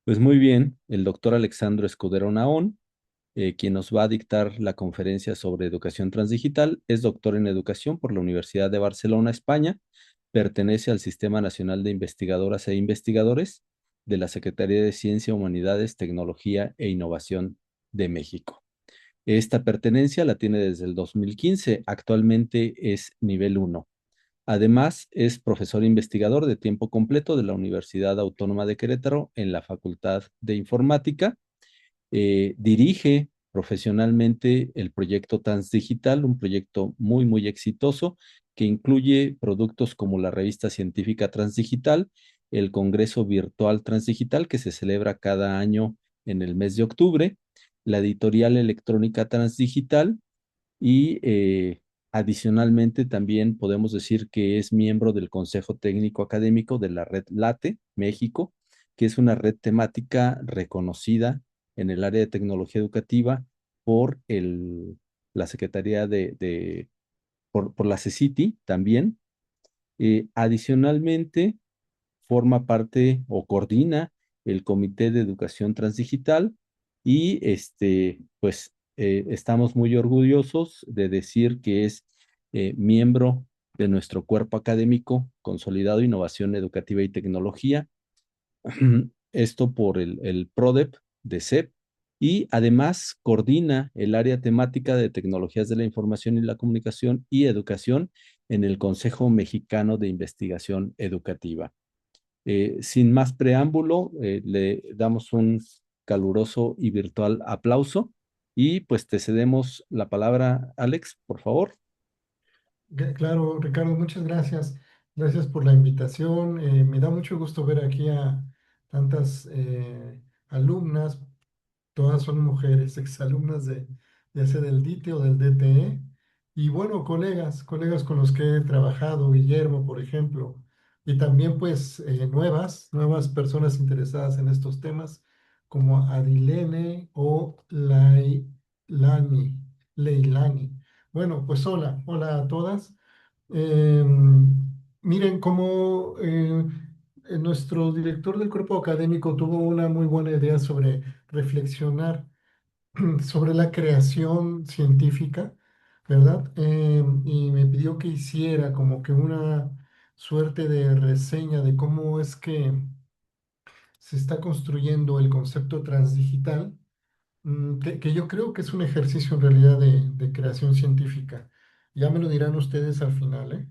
Pues muy bien, el doctor Alexandro Escudero Naón, quien nos va a dictar la conferencia sobre educación transdigital, es doctor en educación por la Universidad de Barcelona, España, pertenece al Sistema Nacional de Investigadoras e Investigadores de la Secretaría de Ciencia, Humanidades, Tecnología e Innovación de México. Esta pertenencia la tiene desde el 2015, actualmente es nivel 1. Además, es profesor investigador de tiempo completo de la Universidad Autónoma de Querétaro en la Facultad de Informática. Dirige profesionalmente el proyecto Transdigital, un proyecto muy exitoso que incluye productos como la revista científica Transdigital, el Congreso Virtual Transdigital que se celebra cada año en el mes de octubre, la editorial electrónica Transdigital y adicionalmente también podemos decir que es miembro del Consejo Técnico Académico de la Red LATE México, que es una red temática reconocida en el área de tecnología educativa por la Secretaría por la CECITI también. Adicionalmente, forma parte o coordina el Comité de Educación Transdigital y pues estamos muy orgullosos de decir que es miembro de nuestro cuerpo académico consolidado Innovación Educativa y Tecnología, esto por el PRODEP de CEP, y además coordina el área temática de tecnologías de la información y la comunicación y educación en el Consejo Mexicano de Investigación Educativa. Sin más preámbulo, le damos un caluroso y virtual aplauso y pues te cedemos la palabra, Alex, por favor. Claro, Ricardo, muchas gracias. Gracias por la invitación. Me da mucho gusto ver aquí a tantas alumnas. Todas son mujeres, exalumnas ya sea del DITE o del DTE. Y bueno, colegas con los que he trabajado, Guillermo, por ejemplo, y también pues nuevas personas interesadas en estos temas, como Adilene o Leilani. Bueno, pues hola a todas. Miren, como nuestro director del cuerpo académico tuvo una muy buena idea sobre reflexionar sobre la creación científica, ¿verdad? Y me pidió que hiciera como que una suerte de reseña de cómo es que se está construyendo el concepto transdigital, que yo creo que es un ejercicio en realidad de creación científica. Ya me lo dirán ustedes al final, ¿eh?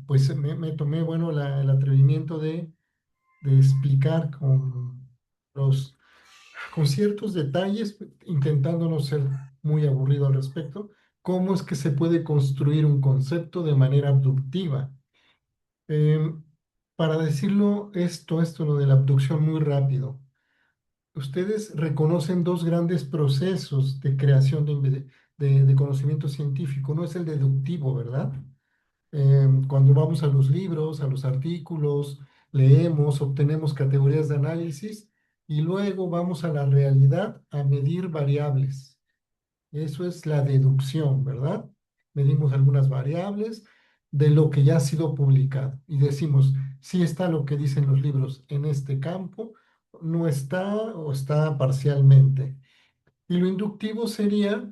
Pues me tomé, bueno, el atrevimiento de explicar con ciertos detalles, intentando no ser muy aburrido al respecto, cómo es que se puede construir un concepto de manera abductiva. Em, para decirlo lo de la abducción muy rápido, ustedes reconocen dos grandes procesos de creación de conocimiento científico. Uno es el deductivo, ¿verdad? Cuando vamos a los libros, a los artículos, leemos, obtenemos categorías de análisis y luego vamos a la realidad a medir variables. Eso es la deducción, ¿verdad? Medimos algunas variables de lo que ya ha sido publicado y decimos, si está lo que dicen los libros en este campo, no está o está parcialmente. Y lo inductivo sería,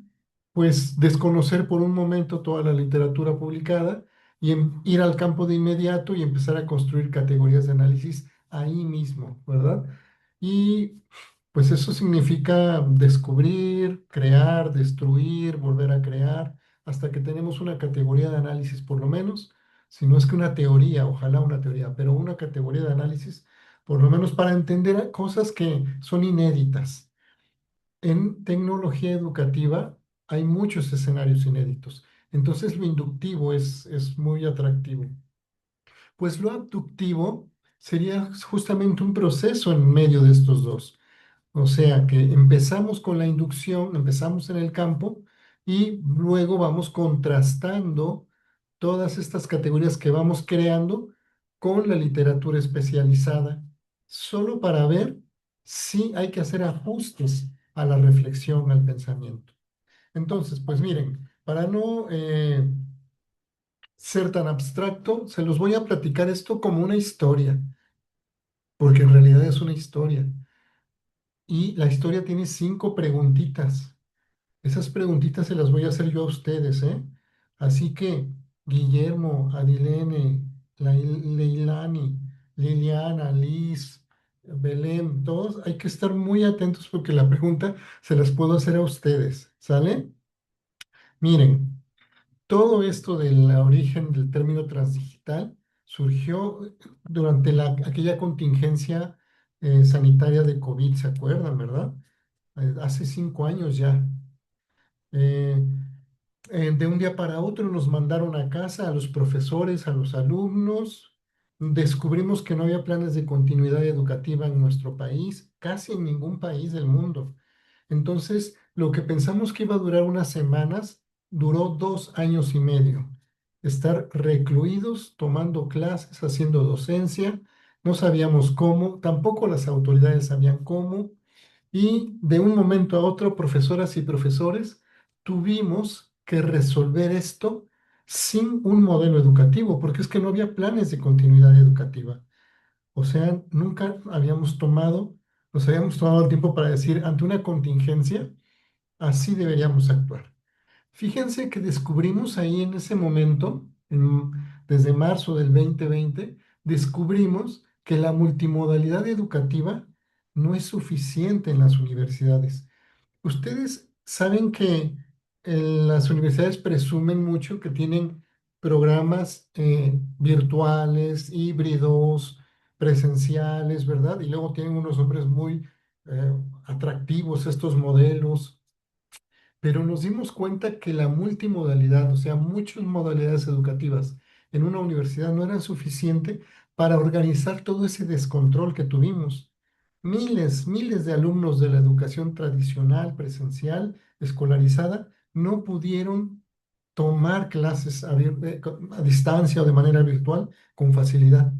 pues, desconocer por un momento toda la literatura publicada y ir al campo de inmediato y empezar a construir categorías de análisis ahí mismo, ¿verdad? Y pues eso significa descubrir, crear, destruir, volver a crear, hasta que tenemos una categoría de análisis por lo menos, si no es que una teoría, ojalá una teoría, pero una categoría de análisis por lo menos para entender cosas que son inéditas. En tecnología educativa hay muchos escenarios inéditos, entonces lo inductivo es muy atractivo. Pues lo abductivo sería justamente un proceso en medio de estos dos. O sea que empezamos con la inducción, empezamos en el campo y luego vamos contrastando todas estas categorías que vamos creando con la literatura especializada, solo para ver si hay que hacer ajustes a la reflexión, al pensamiento. Entonces, pues miren, para no ser tan abstracto, se los voy a platicar esto como una historia. porque en realidad es una historia. Y la historia tiene 5 preguntitas. Esas preguntitas se las voy a hacer yo a ustedes, ¿eh? Así que, Guillermo, Adilene, Leilani, Liliana, Liz, Belén, todos hay que estar muy atentos porque la pregunta se las puedo hacer a ustedes, ¿sale? Miren, todo esto del origen del término transdigital surgió durante aquella contingencia sanitaria de COVID, ¿se acuerdan, verdad? Hace 5 años ya. Eh, de un día para otro nos mandaron a casa a los profesores, a los alumnos. Descubrimos que no había planes de continuidad educativa en nuestro país, casi en ningún país del mundo. Entonces, lo que pensamos que iba a durar unas semanas, duró 2 años y medio. Estar recluidos, tomando clases, haciendo docencia, no sabíamos cómo, tampoco las autoridades sabían cómo. Y de un momento a otro, profesoras y profesores, tuvimos que resolver esto sin un modelo educativo, porque es que no había planes de continuidad educativa. O sea, nunca nos habíamos tomado el tiempo para decir, ante una contingencia, así deberíamos actuar. Fíjense que descubrimos ahí en ese momento, desde marzo del 2020, descubrimos que la multimodalidad educativa no es suficiente en las universidades. Ustedes saben que las universidades presumen mucho que tienen programas virtuales, híbridos, presenciales, ¿verdad? Y luego tienen unos nombres muy atractivos estos modelos, pero nos dimos cuenta que la multimodalidad, o sea, muchas modalidades educativas en una universidad no eran suficiente para organizar todo ese descontrol que tuvimos. Miles de alumnos de la educación tradicional, presencial, escolarizada, no pudieron tomar clases a distancia o de manera virtual con facilidad.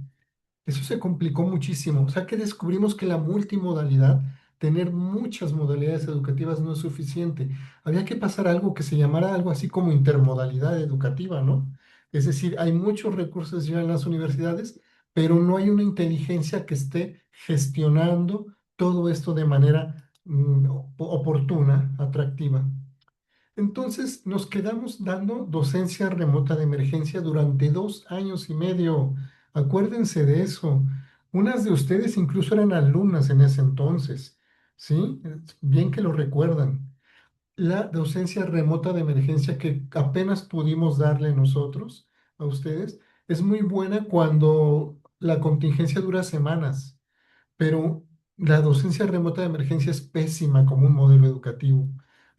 Eso se complicó muchísimo. O sea que descubrimos que la multimodalidad, tener muchas modalidades educativas no es suficiente. Había que pasar a algo que se llamara algo así como intermodalidad educativa, ¿no? Es decir, hay muchos recursos ya en las universidades, pero no hay una inteligencia que esté gestionando todo esto de manera oportuna, atractiva. Entonces nos quedamos dando docencia remota de emergencia durante 2 años y medio. Acuérdense de eso. Unas de ustedes incluso eran alumnas en ese entonces, ¿sí? Bien que lo recuerdan. La docencia remota de emergencia que apenas pudimos darle nosotros a ustedes es muy buena cuando la contingencia dura semanas, pero la docencia remota de emergencia es pésima como un modelo educativo.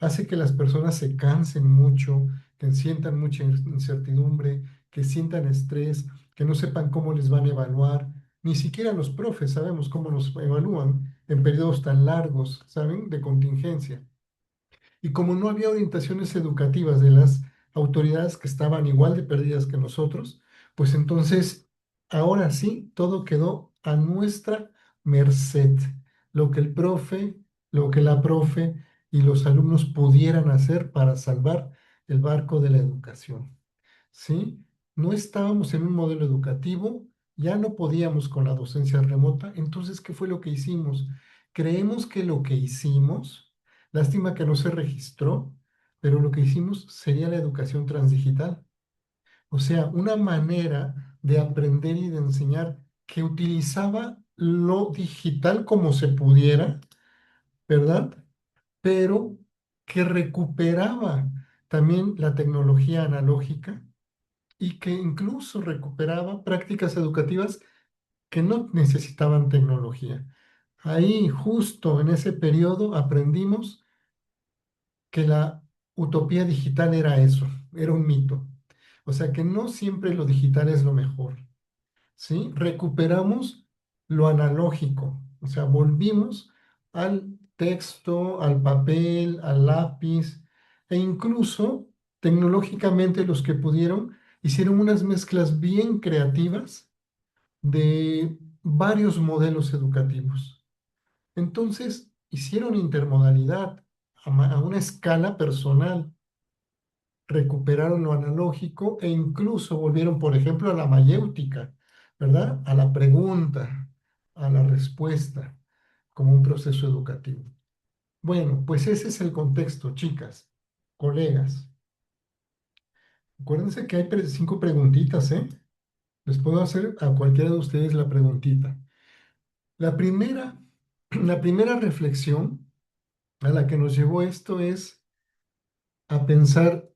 Hace que las personas se cansen mucho, que sientan mucha incertidumbre, que sientan estrés, que no sepan cómo les van a evaluar. Ni siquiera los profes sabemos cómo nos evalúan en periodos tan largos, ¿saben? De contingencia. Y como no había orientaciones educativas de las autoridades que estaban igual de perdidas que nosotros, pues entonces, ahora sí, todo quedó a nuestra merced. Lo que el profe, lo que la profe y los alumnos pudieran hacer para salvar el barco de la educación. ¿Sí? No estábamos en un modelo educativo, ya no podíamos con la docencia remota, entonces, ¿qué fue lo que hicimos? Creemos que lo que hicimos, lástima que no se registró, pero lo que hicimos sería la educación transdigital, o sea, una manera de aprender y de enseñar que utilizaba lo digital como se pudiera, ¿verdad? Pero que recuperaba también la tecnología analógica y que incluso recuperaba prácticas educativas que no necesitaban tecnología. Ahí, justo en ese periodo, aprendimos que la utopía digital era eso, era un mito. O sea que no siempre lo digital es lo mejor, ¿sí? Recuperamos lo analógico, o sea, volvimos al texto, al papel, al lápiz, e incluso tecnológicamente los que pudieron hicieron unas mezclas bien creativas de varios modelos educativos. Entonces, hicieron intermodalidad a una escala personal, recuperaron lo analógico e incluso volvieron, por ejemplo, a la mayéutica, ¿verdad? A la pregunta. a la respuesta como un proceso educativo. Bueno, pues ese es el contexto, chicas, colegas. Acuérdense que hay 5 preguntitas, ¿eh? Les puedo hacer a cualquiera de ustedes la preguntita. La primera, la primera reflexión a la que nos llevó esto es a pensar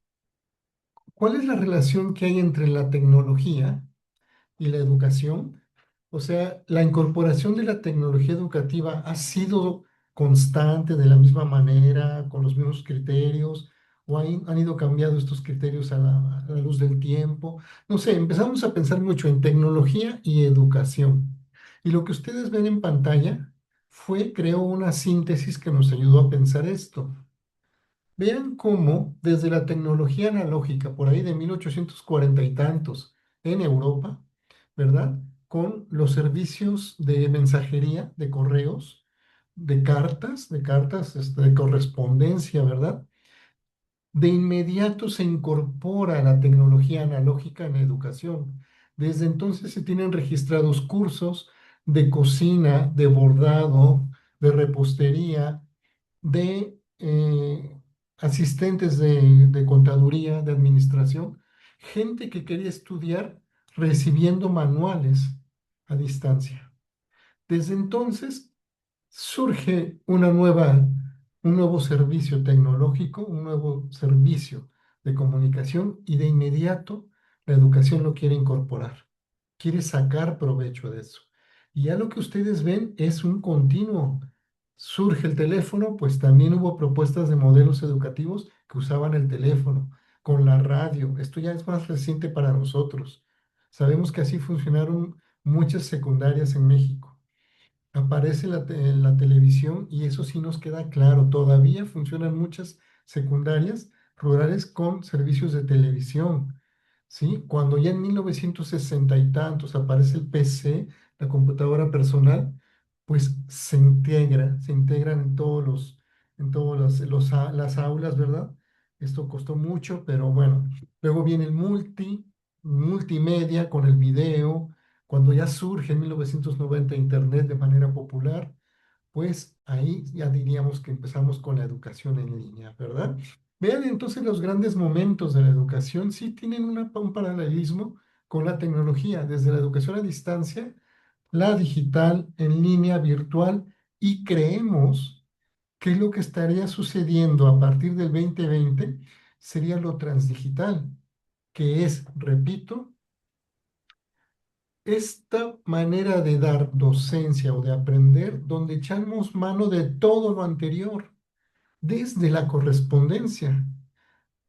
cuál es la relación que hay entre la tecnología y la educación. O sea, la incorporación de la tecnología educativa ha sido constante de la misma manera, con los mismos criterios, o han ido cambiando estos criterios a la luz del tiempo. No sé, empezamos a pensar mucho en tecnología y educación. Y lo que ustedes ven en pantalla creó una síntesis que nos ayudó a pensar esto. Vean cómo desde la tecnología analógica, por ahí de 1840 y tantos, en Europa, ¿verdad? Con los servicios de mensajería, de correos, de correspondencia, ¿verdad? De inmediato se incorpora la tecnología analógica en la educación. Desde entonces se tienen registrados cursos de cocina, de bordado, de repostería, de asistentes de contaduría, de administración, gente que quería estudiar recibiendo manuales a distancia. Desde entonces surge un nuevo servicio tecnológico, un nuevo servicio de comunicación y de inmediato la educación lo quiere incorporar, quiere sacar provecho de eso. Y ya lo que ustedes ven es un continuo. Surge el teléfono, pues también hubo propuestas de modelos educativos que usaban el teléfono, con la radio. Esto ya es más reciente para nosotros. Sabemos que así funcionaron muchas secundarias en México. Aparece en la televisión y eso sí nos queda claro. Todavía funcionan muchas secundarias rurales con servicios de televisión, ¿sí? Cuando ya en 1960 y tantos aparece el PC, la computadora personal, pues se integran en en todos las aulas, ¿verdad? Esto costó mucho, pero bueno. Luego viene el multimedia con el video. Cuando ya surge en 1990 Internet de manera popular, pues ahí ya diríamos que empezamos con la educación en línea, ¿verdad? Vean entonces los grandes momentos de la educación, sí tienen un paralelismo con la tecnología, desde la educación a distancia, la digital, en línea, virtual, y creemos que lo que estaría sucediendo a partir del 2020 sería lo transdigital, que es, repito, esta manera de dar docencia o de aprender donde echamos mano de todo lo anterior, desde la correspondencia,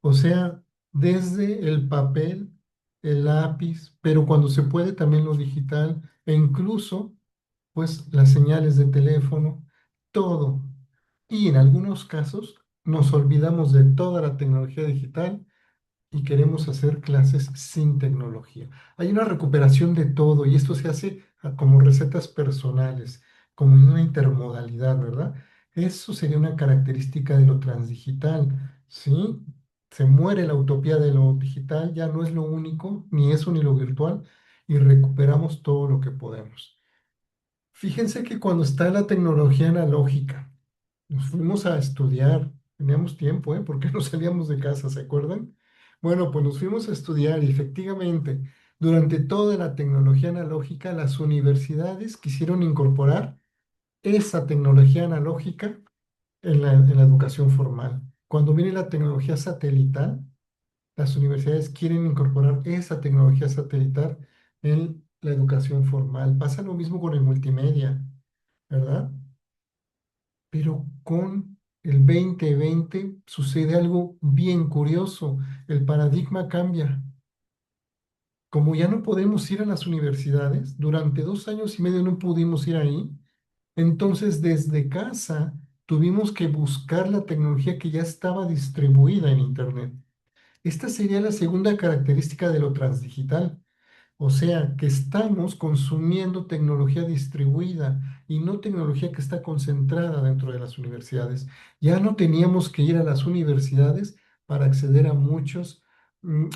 o sea, desde el papel, el lápiz, pero cuando se puede también lo digital e incluso pues las señales de teléfono, todo. Y en algunos casos nos olvidamos de toda la tecnología digital y queremos hacer clases sin tecnología. Hay una recuperación de todo y esto se hace como recetas personales, como en una intermodalidad, ¿verdad? Eso sería una característica de lo transdigital, ¿sí? Se muere la utopía de lo digital, ya no es lo único, ni eso ni lo virtual, y recuperamos todo lo que podemos. Fíjense que cuando está la tecnología analógica, nos fuimos a estudiar, teníamos tiempo, ¿eh? Porque no salíamos de casa, ¿se acuerdan? Bueno, pues nos fuimos a estudiar y efectivamente, durante toda la tecnología analógica, las universidades quisieron incorporar esa tecnología analógica en la educación formal. Cuando viene la tecnología satelital, las universidades quieren incorporar esa tecnología satelital en la educación formal. Pasa lo mismo con el multimedia, ¿verdad? Pero con el 2020 sucede algo bien curioso. El paradigma cambia. Como ya no podemos ir a las universidades, durante 2 años y medio no pudimos ir ahí, entonces desde casa tuvimos que buscar la tecnología que ya estaba distribuida en Internet. Esta sería la segunda característica de lo transdigital. O sea, que estamos consumiendo tecnología distribuida y no tecnología que está concentrada dentro de las universidades. Ya no teníamos que ir a las universidades para acceder a muchos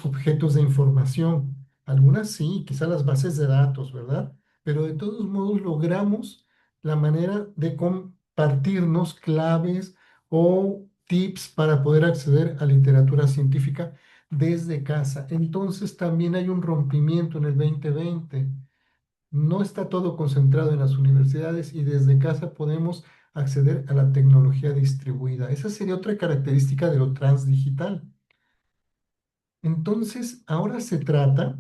objetos de información. Algunas sí, quizá las bases de datos, ¿verdad? pero de todos modos logramos la manera de compartirnos claves o tips para poder acceder a literatura científica desde casa. Entonces también hay un rompimiento en el 2020. No está todo concentrado en las universidades y desde casa podemos acceder a la tecnología distribuida. Esa sería otra característica de lo transdigital. Entonces, ahora se trata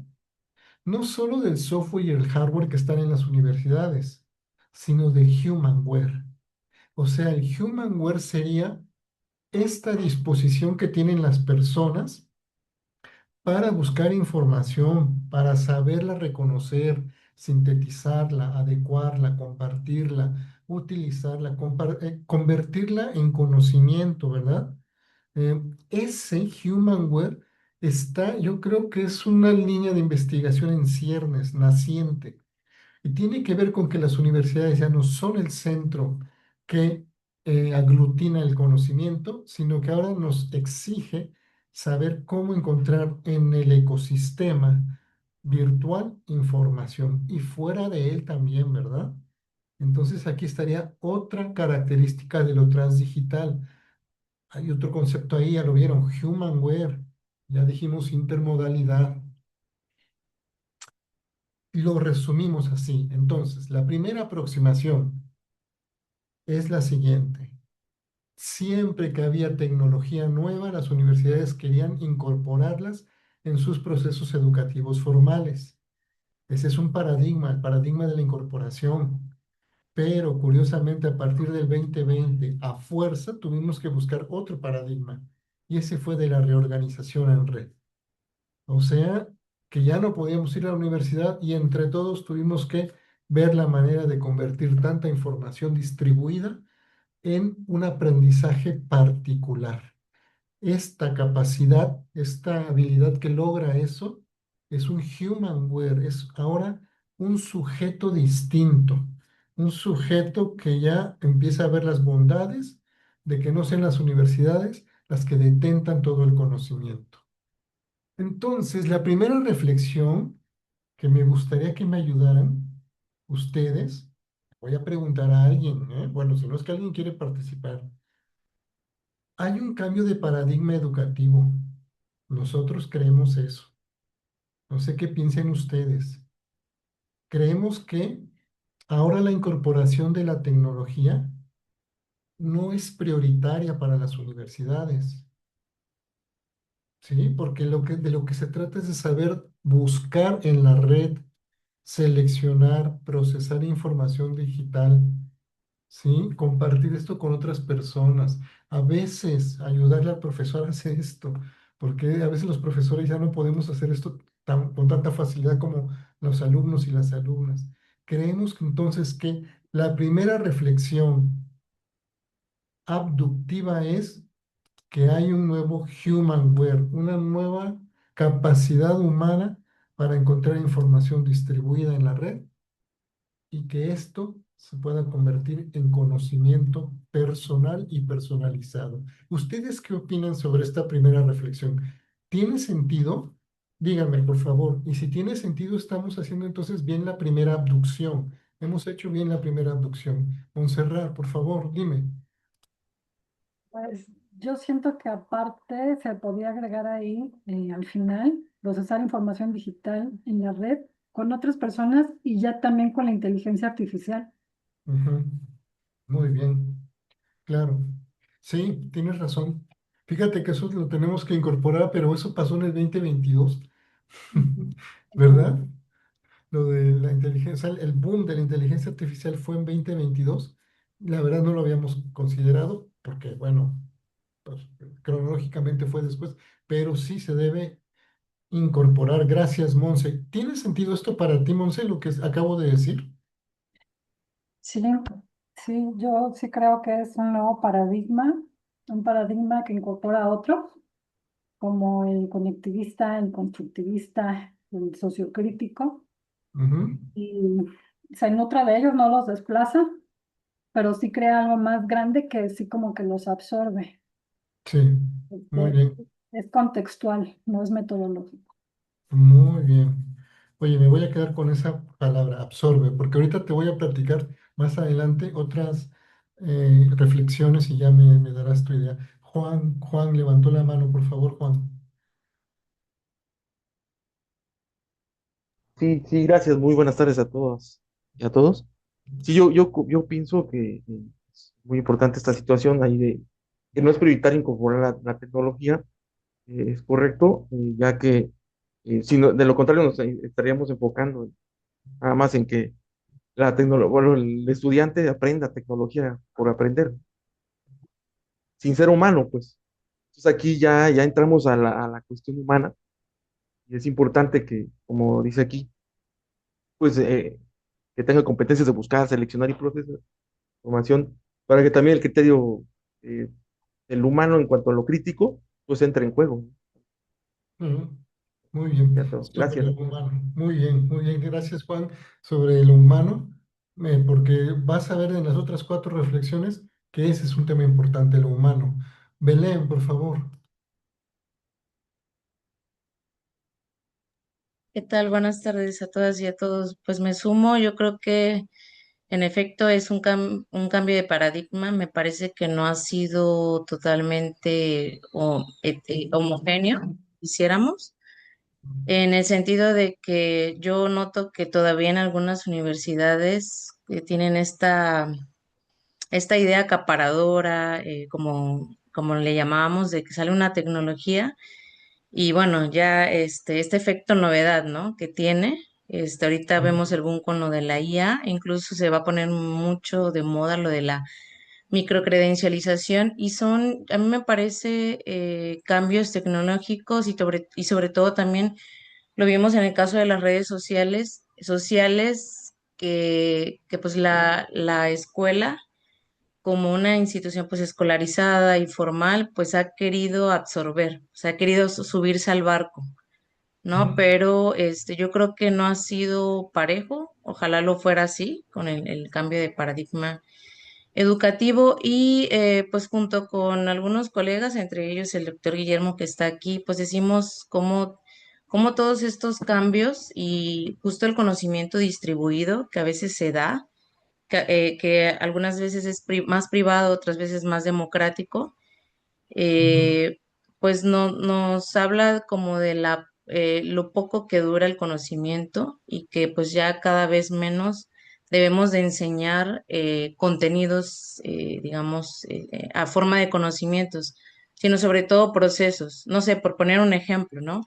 no solo del software y el hardware que están en las universidades, sino de humanware. O sea, el humanware sería esta disposición que tienen las personas para buscar información, para saberla reconocer, sintetizarla, adecuarla, compartirla, utilizarla, convertirla en conocimiento, ¿verdad? Ese humanware está, yo creo que es una línea de investigación en ciernes, naciente. Y tiene que ver con que las universidades ya no son el centro que aglutina el conocimiento, sino que ahora nos exige saber cómo encontrar en el ecosistema virtual información y fuera de él también, ¿verdad? Entonces aquí estaría otra característica de lo transdigital. Hay otro concepto ahí, ya lo vieron, humanware, ya dijimos intermodalidad. Lo resumimos así. Entonces, la primera aproximación es la siguiente. Siempre que había tecnología nueva, las universidades querían incorporarlas en sus procesos educativos formales. Ese es un paradigma, el paradigma de la incorporación. Pero curiosamente, a partir del 2020, a fuerza tuvimos que buscar otro paradigma. Y ese fue de la reorganización en red. O sea, que ya no podíamos ir a la universidad y entre todos tuvimos que ver la manera de convertir tanta información distribuida en un aprendizaje particular. Esta capacidad, esta habilidad que logra eso, es un humanware, es ahora un sujeto distinto, un sujeto que ya empieza a ver las bondades de que no sean las universidades las que detentan todo el conocimiento. Entonces, la primera reflexión que me gustaría que me ayudaran ustedes, voy a preguntar a alguien, ¿eh? Bueno, si no es que alguien quiere participar. Hay un cambio de paradigma educativo. Nosotros creemos eso. No sé qué piensen ustedes. Creemos que ahora la incorporación de la tecnología no es prioritaria para las universidades, ¿sí? Porque de lo que se trata es de saber buscar en la red, seleccionar, procesar información digital, ¿sí? Compartir esto con otras personas. A veces ayudarle al profesor a hacer esto, porque a veces los profesores ya no podemos hacer esto con tanta facilidad como los alumnos y las alumnas. Creemos que entonces que la primera reflexión abductiva es que hay un nuevo humanware, una nueva capacidad humana para encontrar información distribuida en la red y que esto se pueda convertir en conocimiento personal y personalizado. ¿Ustedes qué opinan sobre esta primera reflexión? ¿Tiene sentido? Díganme, por favor. Y si tiene sentido, estamos haciendo entonces bien la primera abducción. Hemos hecho bien la primera abducción. Montserrat, por favor, dime. Pues yo siento que aparte se podría agregar ahí al final procesar información digital en la red con otras personas y ya también con la inteligencia artificial. Ujú. Muy bien, claro. Sí, tienes razón. Fíjate que eso lo tenemos que incorporar, pero eso pasó en el 2022. ¿Verdad? Lo de la inteligencia, el boom de la inteligencia artificial fue en 2022. La verdad no lo habíamos considerado porque, bueno, pues, cronológicamente fue después, pero sí se debe incorporar. Gracias, Monse. ¿Tiene sentido esto para ti, Monse, lo que acabo de decir? Sí, sí, yo sí creo que es un paradigma que incorpora a otros, como el conectivista, el constructivista, el sociocrítico, Ujú. y se nutre de ellos, no los desplaza, pero sí crea algo más grande que sí como que los absorbe. Sí, muy Este, bien, es contextual, no es metodológico. muy bien. Oye, me voy a quedar con esa palabra, absorbe, porque ahorita te voy a platicar más adelante otras reflexiones y ya me darás tu idea. Juan levantó la mano, por favor, Juan. Sí, sí, gracias. Muy buenas tardes a todos y a todos. Sí, yo pienso que es muy importante esta situación ahí de que no es prioritario incorporar la tecnología, es correcto, ya que si de lo contrario nos estaríamos enfocando nada más en que la tecnología, bueno, el estudiante aprenda tecnología por aprender, sin ser humano, pues. Entonces aquí ya entramos a la cuestión humana y es importante que, como dice aquí, pues que tenga competencias de buscar, seleccionar y procesar información, para que también el criterio eh, del humano en cuanto a lo crítico, pues entre en juego. Ujú. Muy bien, Ya todo. sobre lo Gracias. humano. Muy bien, gracias Juan. Sobre lo humano, porque vas a ver en las otras cuatro reflexiones que ese es un tema importante, lo humano. Belén, por favor. ¿Qué tal? Buenas tardes a todas y a todos. Pues me sumo, yo creo que en efecto es un cambio de paradigma. Me parece que no ha sido totalmente homogéneo, quisiéramos, en el sentido de que yo noto que todavía en algunas universidades tienen esta idea acaparadora, como le llamábamos, de que sale una tecnología. Y bueno, ya este efecto novedad, ¿no? Que tiene. Ahorita vemos el boom con lo de la IA, incluso se va a poner mucho de moda lo de la microcredencialización y a mí me parece cambios tecnológicos y sobre todo también lo vimos en el caso de las redes sociales que pues la escuela como una institución pues escolarizada y formal, pues ha querido absorber, o sea, ha querido subirse al barco, ¿no? Ujú, Pero yo creo que no ha sido parejo, ojalá lo fuera así, con el cambio de paradigma educativo y pues junto con algunos colegas, entre ellos el doctor Guillermo que está aquí, pues decimos cómo todos estos cambios y justo el conocimiento distribuido que a veces se da, que algunas veces es más privado, otras veces más democrático, ujú, eh, pues no, nos habla como de lo poco que dura el conocimiento y que pues ya cada vez menos debemos de enseñar contenidos, digamos, a forma de conocimientos, sino sobre todo procesos. No sé, por poner un ejemplo, ¿no?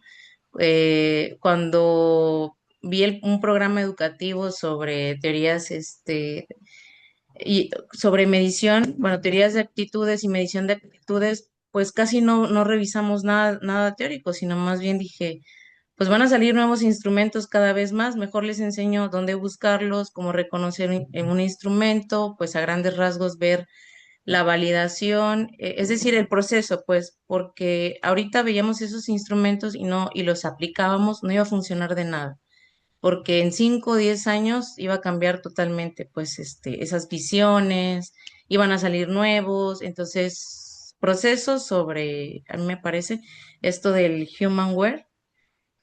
Cuando vi un programa educativo sobre teorías, y sobre medición, bueno, teorías de actitudes y medición de actitudes, pues casi no revisamos nada teórico, sino más bien dije, pues van a salir nuevos instrumentos cada vez más, mejor les enseño dónde buscarlos, cómo reconocer en un instrumento, pues a grandes rasgos ver la validación, es decir, el proceso, pues, porque ahorita veíamos esos instrumentos y los aplicábamos, no iba a funcionar de nada porque en 5 o 10 años iba a cambiar totalmente, pues, esas visiones, iban a salir nuevos, entonces, procesos sobre, a mí me parece, esto del humanware,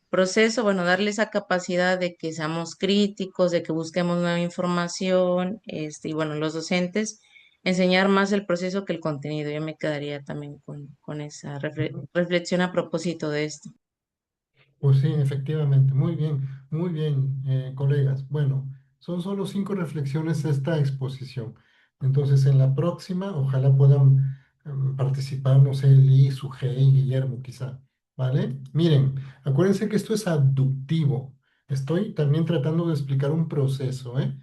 proceso, bueno, darle esa capacidad de que seamos críticos, de que busquemos nueva información, y bueno, los docentes, enseñar más el proceso que el contenido. Yo me quedaría también con esa ujú. reflexión a propósito de esto. Pues sí, efectivamente. Muy bien, colegas. Bueno, son solo cinco reflexiones esta exposición. Entonces, en la próxima, ojalá puedan participar, no sé, Liz, Sujei, Guillermo, quizá. ¿Vale? Miren, acuérdense que esto es abductivo. Estoy también tratando de explicar un proceso, ¿eh?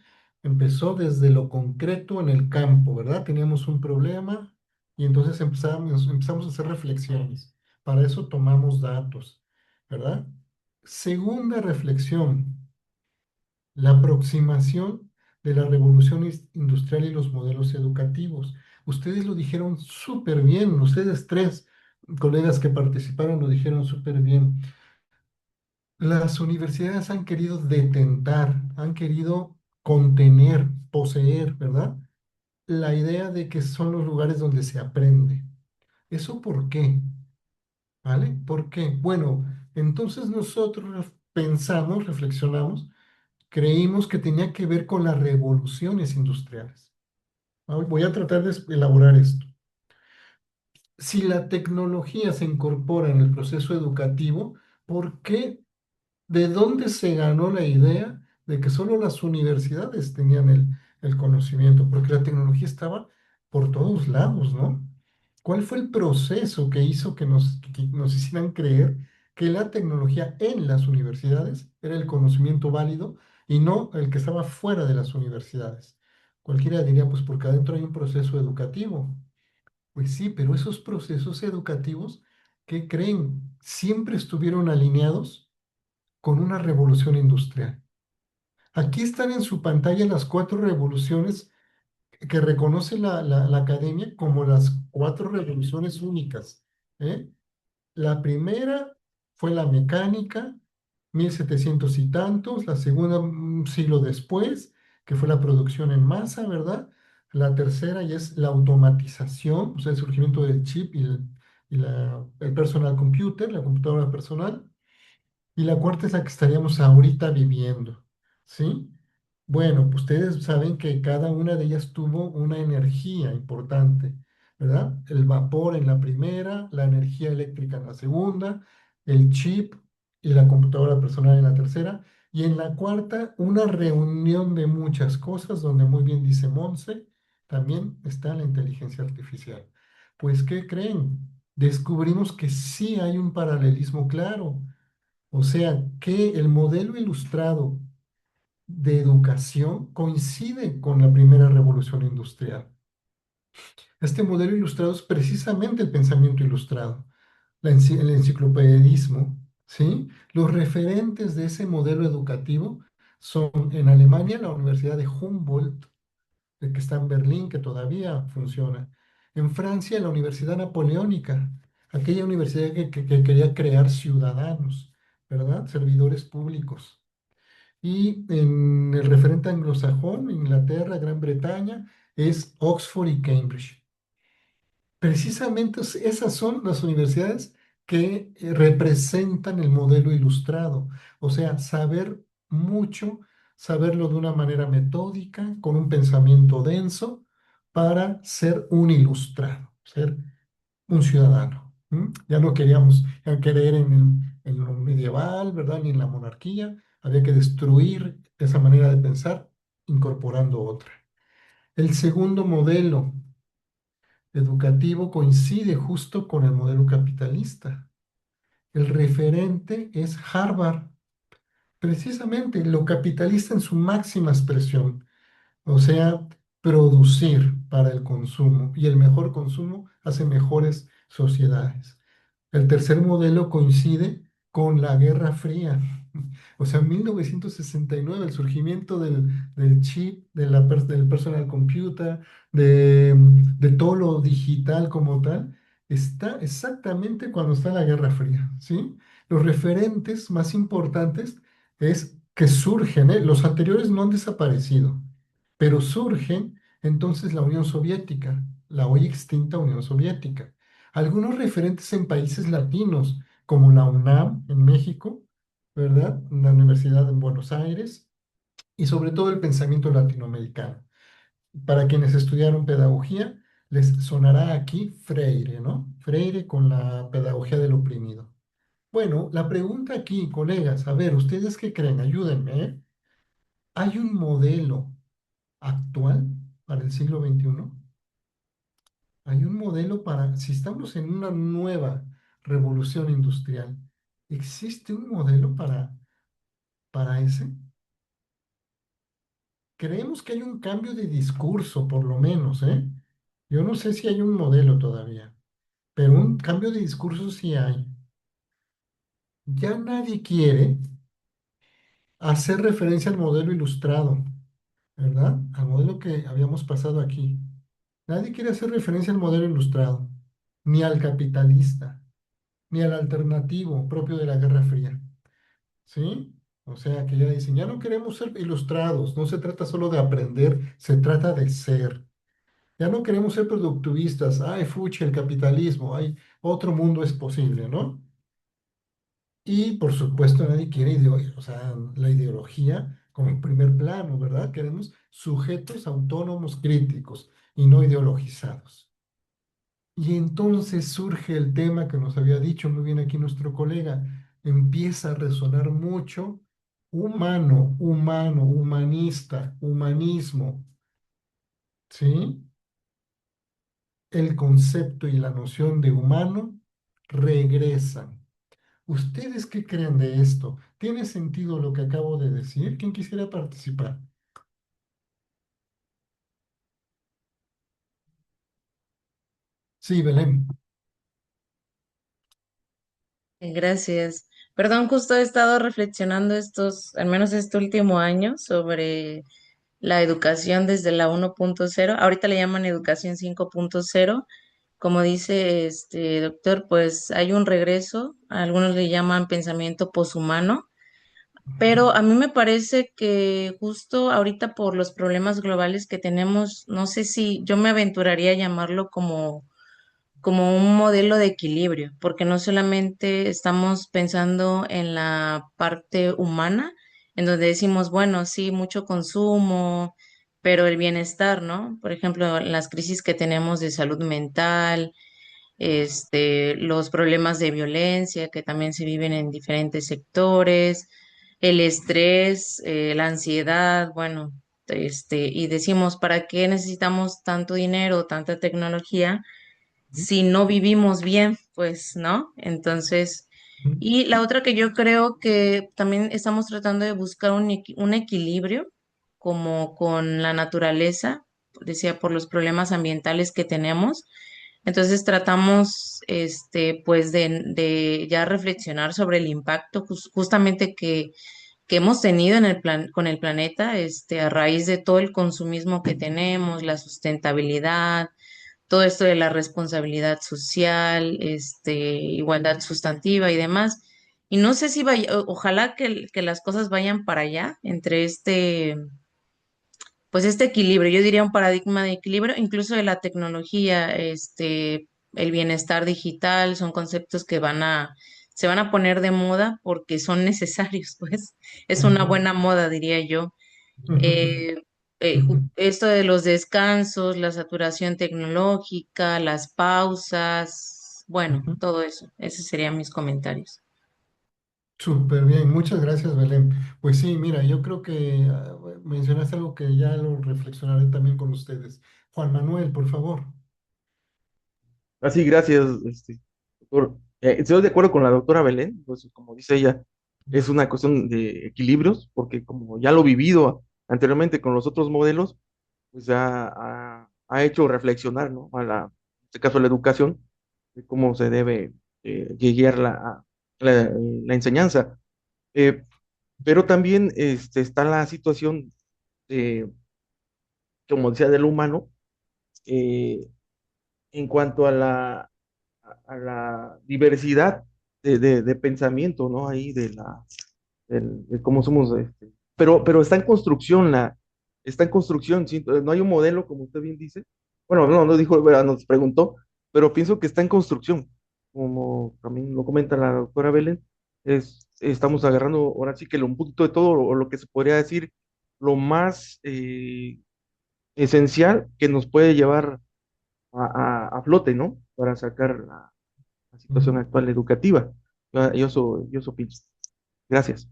Empezó desde lo concreto en el campo, ¿verdad? Teníamos un problema y entonces empezamos a hacer reflexiones. Para eso tomamos datos. ¿Verdad? Segunda reflexión, la aproximación de la revolución industrial y los modelos educativos. Ustedes lo dijeron súper bien, ustedes tres colegas que participaron lo dijeron súper bien. Las universidades han querido detentar, han querido contener, poseer, ¿verdad? La idea de que son los lugares donde se aprende. ¿Eso por qué? ¿Vale? ¿Por qué? Bueno, entonces nosotros pensamos, reflexionamos, creímos que tenía que ver con las revoluciones industriales. Voy a tratar de elaborar esto. Si la tecnología se incorpora en el proceso educativo, ¿por qué? ¿De dónde se ganó la idea de que solo las universidades tenían el conocimiento? Porque la tecnología estaba por todos lados, ¿no? ¿Cuál fue el proceso que hizo que nos hicieran creer que la tecnología en las universidades era el conocimiento válido y no el que estaba fuera de las universidades? Cualquiera diría, pues porque adentro hay un proceso educativo. Pues sí, pero esos procesos educativos, ¿qué creen? Siempre estuvieron alineados con una revolución industrial. Aquí están en su pantalla las cuatro revoluciones que reconoce la academia como las cuatro revoluciones únicas. ¿Eh? La primera fue la mecánica, 1700 y tantos, la segunda un siglo después, que fue la producción en masa, ¿verdad? La tercera ya es la automatización, o sea, el surgimiento del chip y el personal computer, la computadora personal. Y la cuarta es la que estaríamos ahorita viviendo, ¿sí? Bueno, pues ustedes saben que cada una de ellas tuvo una energía importante, ¿verdad? El vapor en la primera, la energía eléctrica en la segunda, el chip y la computadora personal en la tercera, y en la cuarta, una reunión de muchas cosas, donde muy bien dice Monse, también está la inteligencia artificial. Pues, ¿qué creen? Descubrimos que sí hay un paralelismo claro. O sea, que el modelo ilustrado de educación coincide con la primera revolución industrial. Este modelo ilustrado es precisamente el pensamiento ilustrado, el enciclopedismo, ¿sí? Los referentes de ese modelo educativo son en Alemania la Universidad de Humboldt, que está en Berlín, que todavía funciona. En Francia, la Universidad Napoleónica, aquella universidad que quería crear ciudadanos, ¿verdad? Servidores públicos. Y en el referente anglosajón, Inglaterra, Gran Bretaña, es Oxford y Cambridge. Precisamente esas son las universidades que representan el modelo ilustrado, o sea, saber mucho, saberlo de una manera metódica, con un pensamiento denso, para ser un ilustrado, ser un ciudadano. Ya no queríamos creer en lo medieval, ¿verdad? Ni en la monarquía. Había que destruir esa manera de pensar, incorporando otra. El segundo modelo educativo coincide justo con el modelo capitalista. El referente es Harvard, precisamente lo capitalista en su máxima expresión, o sea, producir para el consumo, y el mejor consumo hace mejores sociedades. El tercer modelo coincide con la Guerra Fría. O sea, 1969, el surgimiento del chip, del personal computer, de todo lo digital como tal, está exactamente cuando está la Guerra Fría, ¿sí? Los referentes más importantes es que surgen, ¿eh? Los anteriores no han desaparecido, pero surgen entonces la Unión Soviética, la hoy extinta Unión Soviética. Algunos referentes en países latinos, como la UNAM en México, ¿verdad? La Universidad en Buenos Aires, y sobre todo el pensamiento latinoamericano. Para quienes estudiaron pedagogía, les sonará aquí Freire, ¿no? Freire con la pedagogía del oprimido. Bueno, la pregunta aquí, colegas, a ver, ¿ustedes qué creen? Ayúdenme, ¿eh? ¿Hay un modelo actual para el siglo XXI? Hay un modelo para, si estamos en una nueva revolución industrial, ¿existe un modelo para ese? Creemos que hay un cambio de discurso, por lo menos, ¿eh? Yo no sé si hay un modelo todavía, pero un cambio de discurso sí hay. Ya nadie quiere hacer referencia al modelo ilustrado, ¿verdad? Al modelo que habíamos pasado aquí. Nadie quiere hacer referencia al modelo ilustrado, ni al capitalista, ni al alternativo propio de la Guerra Fría. ¿Sí? O sea, que ya dicen, ya no queremos ser ilustrados, no se trata solo de aprender, se trata de ser. Ya no queremos ser productivistas, ay, fuchi, el capitalismo, ay, otro mundo es posible, ¿no? Y por supuesto nadie quiere o sea, la ideología como primer plano, ¿verdad? Queremos sujetos autónomos críticos y no ideologizados. Y entonces surge el tema que nos había dicho muy bien aquí nuestro colega. Empieza a resonar mucho humano, humano, humanista, humanismo, ¿sí? El concepto y la noción de humano regresan. ¿Ustedes qué creen de esto? ¿Tiene sentido lo que acabo de decir? ¿Quién quisiera participar? Sí, Belén. Gracias. Perdón, justo he estado reflexionando al menos este último año, sobre la educación desde la 1.0. Ahorita le llaman educación 5.0. Como dice este doctor, pues hay un regreso, algunos le llaman pensamiento poshumano, pero a mí me parece que justo ahorita por los problemas globales que tenemos, no sé si yo me aventuraría a llamarlo como un modelo de equilibrio, porque no solamente estamos pensando en la parte humana, en donde decimos, bueno, sí, mucho consumo, pero el bienestar, ¿no? Por ejemplo, las crisis que tenemos de salud mental, los problemas de violencia que también se viven en diferentes sectores, el estrés, la ansiedad, bueno, y decimos, ¿para qué necesitamos tanto dinero, tanta tecnología si no vivimos bien? Pues, ¿no? Entonces, y la otra que yo creo que también estamos tratando de buscar un equilibrio como con la naturaleza, decía, por los problemas ambientales que tenemos. Entonces tratamos, pues, de ya reflexionar sobre el impacto justamente que hemos tenido en con el planeta, a raíz de todo el consumismo que tenemos, la sustentabilidad, todo esto de la responsabilidad social, igualdad sustantiva y demás. Y no sé si vaya, ojalá que las cosas vayan para allá, entre pues este equilibrio. Yo diría un paradigma de equilibrio, incluso de la tecnología, el bienestar digital, son conceptos que se van a poner de moda porque son necesarios, pues es una buena moda, diría yo. Eh, Esto de los descansos, la saturación tecnológica, las pausas, bueno, todo eso. Esos serían mis comentarios. Súper bien, muchas gracias, Belén. Pues sí, mira, yo creo que mencionaste algo que ya lo reflexionaré también con ustedes. Juan Manuel, por favor. Así, gracias, doctor. Estoy de acuerdo con la doctora Belén, pues como dice ella, es una cuestión de equilibrios, porque como ya lo he vivido anteriormente con los otros modelos, pues ya ha hecho reflexionar, ¿no? En este caso, la educación, de cómo se debe guiar la enseñanza. Eh, pero también está la situación, eh, como decía, del humano, eh, en cuanto a la diversidad de pensamiento, ¿no? Ahí de cómo somos, pero está en construcción, sí, no hay un modelo, como usted bien dice. Bueno, no dijo, ¿verdad? Nos preguntó, pero pienso que está en construcción, como también lo comenta la doctora Belén, estamos agarrando ahora sí que un poquito de todo, o lo que se podría decir, lo más esencial que nos puede llevar a flote, ¿no? Para sacar la situación actual educativa. Yo eso pienso. Gracias.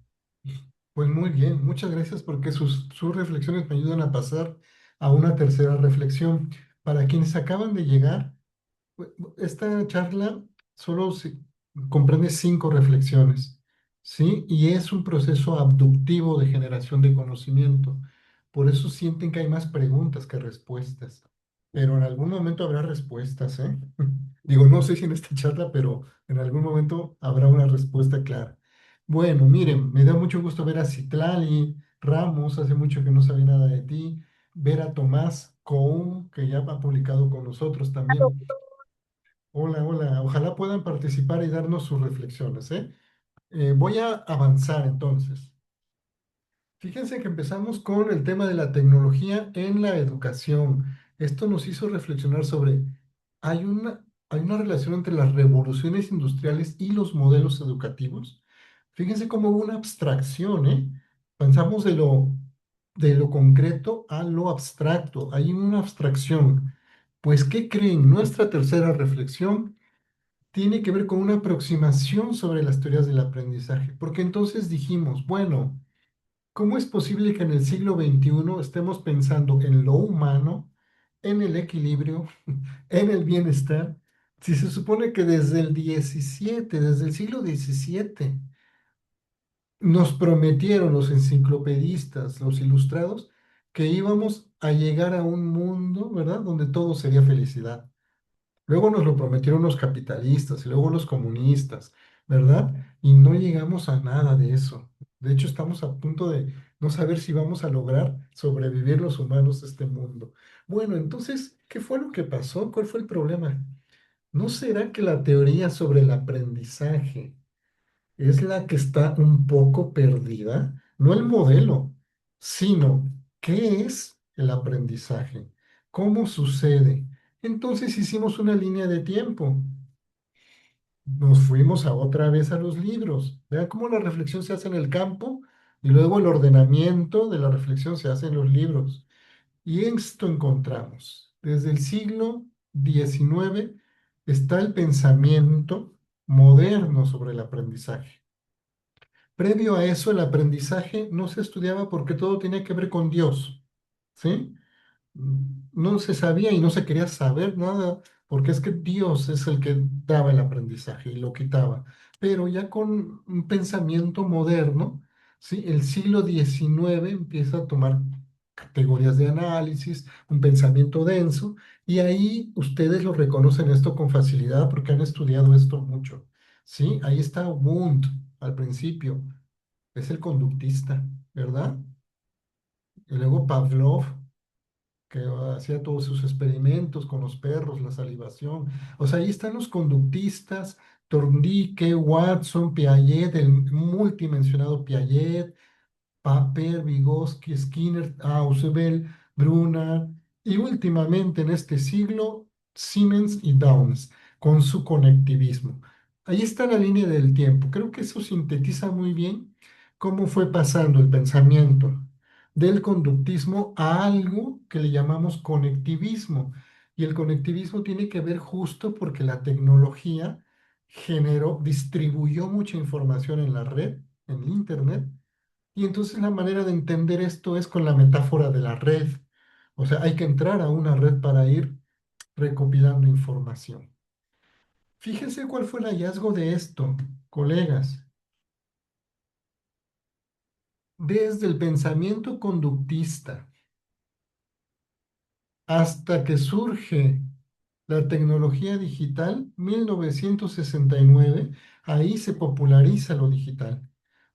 Pues muy bien, muchas gracias porque sus reflexiones me ayudan a pasar a una tercera reflexión. Para quienes acaban de llegar, esta charla solo comprende 5 reflexiones, ¿sí? Y es un proceso abductivo de generación de conocimiento. Por eso sienten que hay más preguntas que respuestas. Pero en algún momento habrá respuestas, ¿eh? Digo, no sé si en esta charla, pero en algún momento habrá una respuesta clara. Bueno, miren, me da mucho gusto ver a Citlali Ramos, hace mucho que no sabía nada de ti, ver a Tomás Cohn, que ya ha publicado con nosotros también. Hola, hola. Ojalá puedan participar y darnos sus reflexiones, ¿eh? Voy a avanzar entonces. Fíjense que empezamos con el tema de la tecnología en la educación. Esto nos hizo reflexionar sobre, hay una relación entre las revoluciones industriales y los modelos educativos. Fíjense cómo hubo una abstracción, ¿eh? Pensamos de lo concreto a lo abstracto. Hay una abstracción. Pues, ¿qué creen? Nuestra tercera reflexión tiene que ver con una aproximación sobre las teorías del aprendizaje. Porque entonces dijimos, bueno, ¿cómo es posible que en el siglo XXI estemos pensando en lo humano, en el equilibrio, en el bienestar, si se supone que desde el 17, desde el siglo XVII, nos prometieron los enciclopedistas, los ilustrados, que íbamos a llegar a un mundo, ¿verdad?, donde todo sería felicidad? Luego nos lo prometieron los capitalistas y luego los comunistas, ¿verdad? Y no llegamos a nada de eso. De hecho, estamos a punto de no saber si vamos a lograr sobrevivir los humanos a este mundo. Bueno, entonces, ¿qué fue lo que pasó? ¿Cuál fue el problema? ¿No será que la teoría sobre el aprendizaje es la que está un poco perdida? No el modelo, sino qué es el aprendizaje, cómo sucede. Entonces hicimos una línea de tiempo. Nos fuimos a otra vez a los libros. Vean cómo la reflexión se hace en el campo y luego el ordenamiento de la reflexión se hace en los libros. Y esto encontramos. Desde el siglo XIX está el pensamiento moderno sobre el aprendizaje. Previo a eso, el aprendizaje no se estudiaba porque todo tenía que ver con Dios, ¿sí? No se sabía y no se quería saber nada, porque es que Dios es el que daba el aprendizaje y lo quitaba. Pero ya con un pensamiento moderno, ¿sí? El siglo XIX empieza a tomar categorías de análisis, un pensamiento denso, y ahí ustedes lo reconocen esto con facilidad porque han estudiado esto mucho, ¿sí? Ahí está Wundt al principio, es el conductista, ¿verdad? Y luego Pavlov, que hacía todos sus experimentos con los perros, la salivación. O sea, ahí están los conductistas, Thorndike, Watson, Piaget, el multimencionado Piaget, Papert, Vygotsky, Skinner, Ausubel, Brunner y últimamente en este siglo Siemens y Downes con su conectivismo. Ahí está la línea del tiempo. Creo que eso sintetiza muy bien cómo fue pasando el pensamiento del conductismo a algo que le llamamos conectivismo. Y el conectivismo tiene que ver justo porque la tecnología generó, distribuyó mucha información en la red, en el Internet, y entonces la manera de entender esto es con la metáfora de la red. O sea, hay que entrar a una red para ir recopilando información. Fíjense cuál fue el hallazgo de esto, colegas. Desde el pensamiento conductista hasta que surge la tecnología digital, 1969, ahí se populariza lo digital.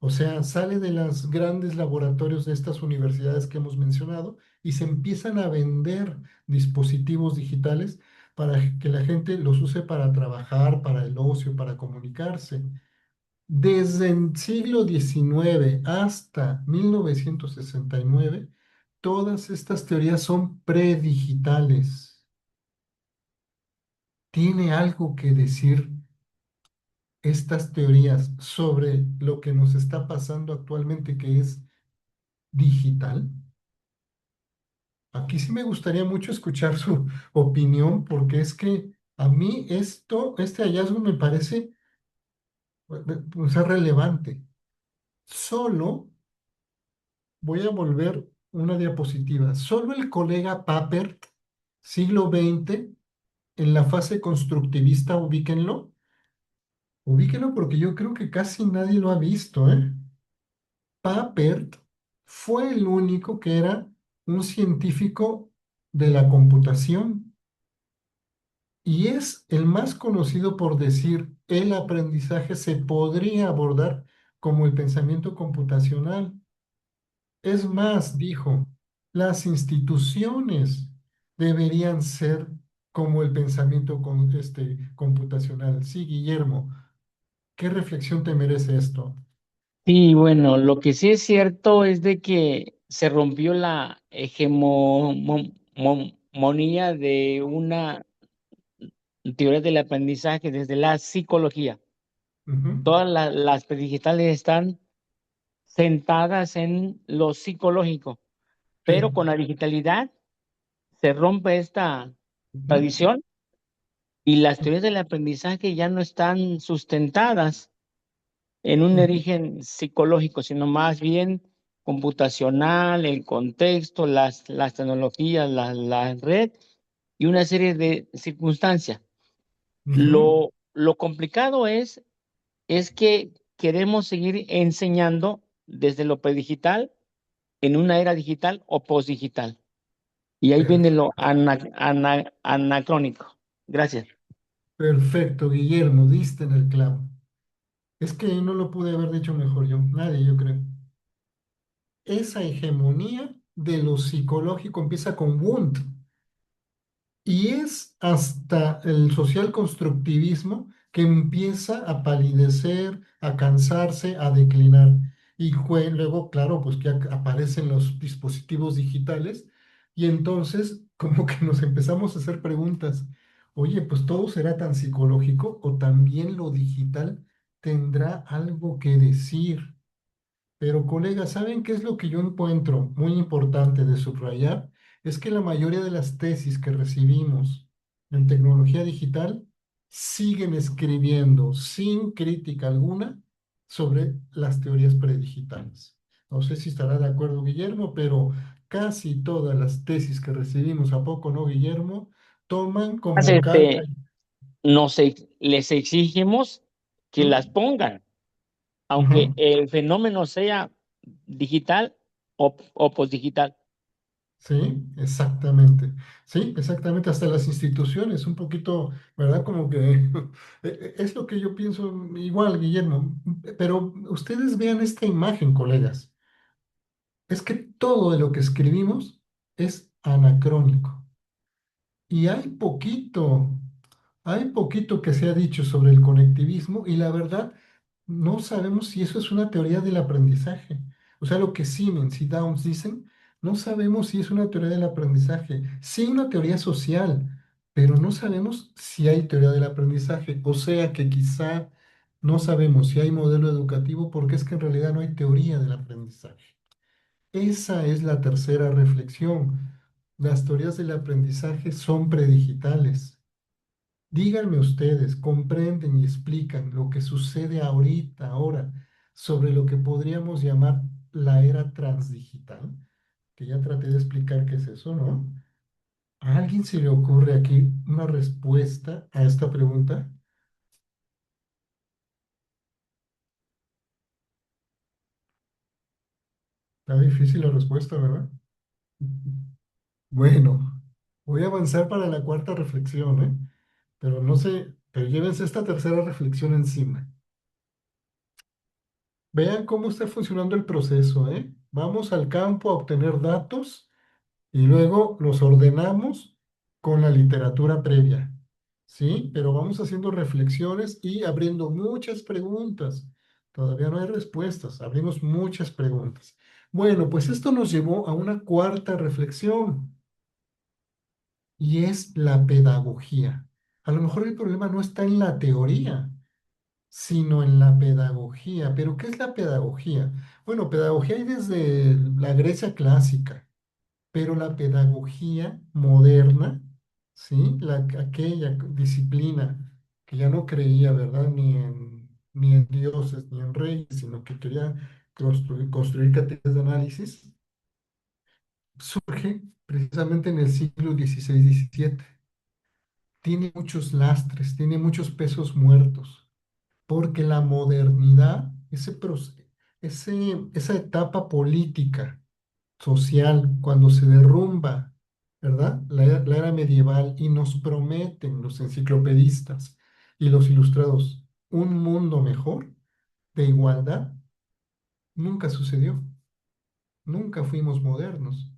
O sea, sale de los grandes laboratorios de estas universidades que hemos mencionado y se empiezan a vender dispositivos digitales para que la gente los use para trabajar, para el ocio, para comunicarse. Desde el siglo XIX hasta 1969, todas estas teorías son predigitales. ¿Tiene algo que decir estas teorías sobre lo que nos está pasando actualmente, que es digital? Aquí sí me gustaría mucho escuchar su opinión, porque es que a mí este hallazgo me parece, pues, relevante. Solo voy a volver una diapositiva. Solo el colega Papert, siglo XX, en la fase constructivista, ubíquenlo porque yo creo que casi nadie lo ha visto, ¿eh? Papert fue el único que era un científico de la computación y es el más conocido por decir el aprendizaje se podría abordar como el pensamiento computacional. Es más, dijo, las instituciones deberían ser como el pensamiento computacional. Sí, Guillermo, ¿qué reflexión te merece esto? Sí, bueno, lo que sí es cierto es de que se rompió la hegemonía de una teoría del aprendizaje desde la psicología. Ujú. Todas las predigitales están sentadas en lo psicológico, pero Sí. con la digitalidad se rompe esta Ujú. tradición y las teorías del aprendizaje ya no están sustentadas en un Ujú. origen psicológico, sino más bien computacional, el contexto, las tecnologías, la red y una serie de circunstancias. Ujú. Lo complicado es que queremos seguir enseñando desde lo predigital en una era digital o postdigital. Y ahí viene lo Perfecto. anacrónico. Gracias. Perfecto, Guillermo, diste en el clavo. Es que no lo pude haber dicho mejor yo, nadie, yo creo. Esa hegemonía de lo psicológico empieza con Wundt y es hasta el social constructivismo que empieza a palidecer, a cansarse, a declinar. Y luego, claro, pues que aparecen los dispositivos digitales y entonces como que nos empezamos a hacer preguntas. Oye, pues todo será tan psicológico o también lo digital tendrá algo que decir. Pero colegas, ¿saben qué es lo que yo encuentro muy importante de subrayar? Es que la mayoría de las tesis que recibimos en tecnología digital siguen escribiendo sin crítica alguna sobre las teorías predigitales. No sé si estará de acuerdo Guillermo, pero casi todas las tesis que recibimos, ¿a poco no, Guillermo? Toman como calca. Este, les exigimos que las ¿Mm? pongan, aunque Ujú. el fenómeno sea digital o postdigital. Sí, exactamente. Sí, exactamente. Hasta las instituciones, un poquito, ¿verdad? Como que es lo que yo pienso igual, Guillermo. Pero ustedes vean esta imagen, colegas. Es que todo de lo que escribimos es anacrónico. Y hay poquito que se ha dicho sobre el conectivismo y la verdad no sabemos si eso es una teoría del aprendizaje. O sea, lo que Siemens y Downs dicen, no sabemos si es una teoría del aprendizaje. Sí, una teoría social, pero no sabemos si hay teoría del aprendizaje. O sea que quizá no sabemos si hay modelo educativo porque es que en realidad no hay teoría del aprendizaje. Esa es la tercera reflexión. Las teorías del aprendizaje son predigitales. Díganme ustedes, comprenden y explican lo que sucede ahorita, ahora, sobre lo que podríamos llamar la era transdigital, que ya traté de explicar qué es eso, ¿no? ¿A alguien se le ocurre aquí una respuesta a esta pregunta? Está difícil la respuesta, ¿verdad? Bueno, voy a avanzar para la cuarta reflexión, ¿eh? Pero no sé, pero llévense esta tercera reflexión encima. Vean cómo está funcionando el proceso, ¿eh? Vamos al campo a obtener datos y luego los ordenamos con la literatura previa, ¿sí? Pero vamos haciendo reflexiones y abriendo muchas preguntas. Todavía no hay respuestas, abrimos muchas preguntas. Bueno, pues esto nos llevó a una cuarta reflexión y es la pedagogía. A lo mejor el problema no está en la teoría, sino en la pedagogía. ¿Pero qué es la pedagogía? Bueno, pedagogía hay desde la Grecia clásica, pero la pedagogía moderna, ¿sí? Aquella disciplina que ya no creía, ¿verdad? Ni en dioses ni en reyes, sino que quería construir categorías de análisis, surge precisamente en el siglo XVI-XVII. Tiene muchos lastres, tiene muchos pesos muertos porque la modernidad, esa etapa política, social, cuando se derrumba, ¿verdad? La era medieval y nos prometen los enciclopedistas y los ilustrados un mundo mejor, de igualdad, nunca sucedió, nunca fuimos modernos.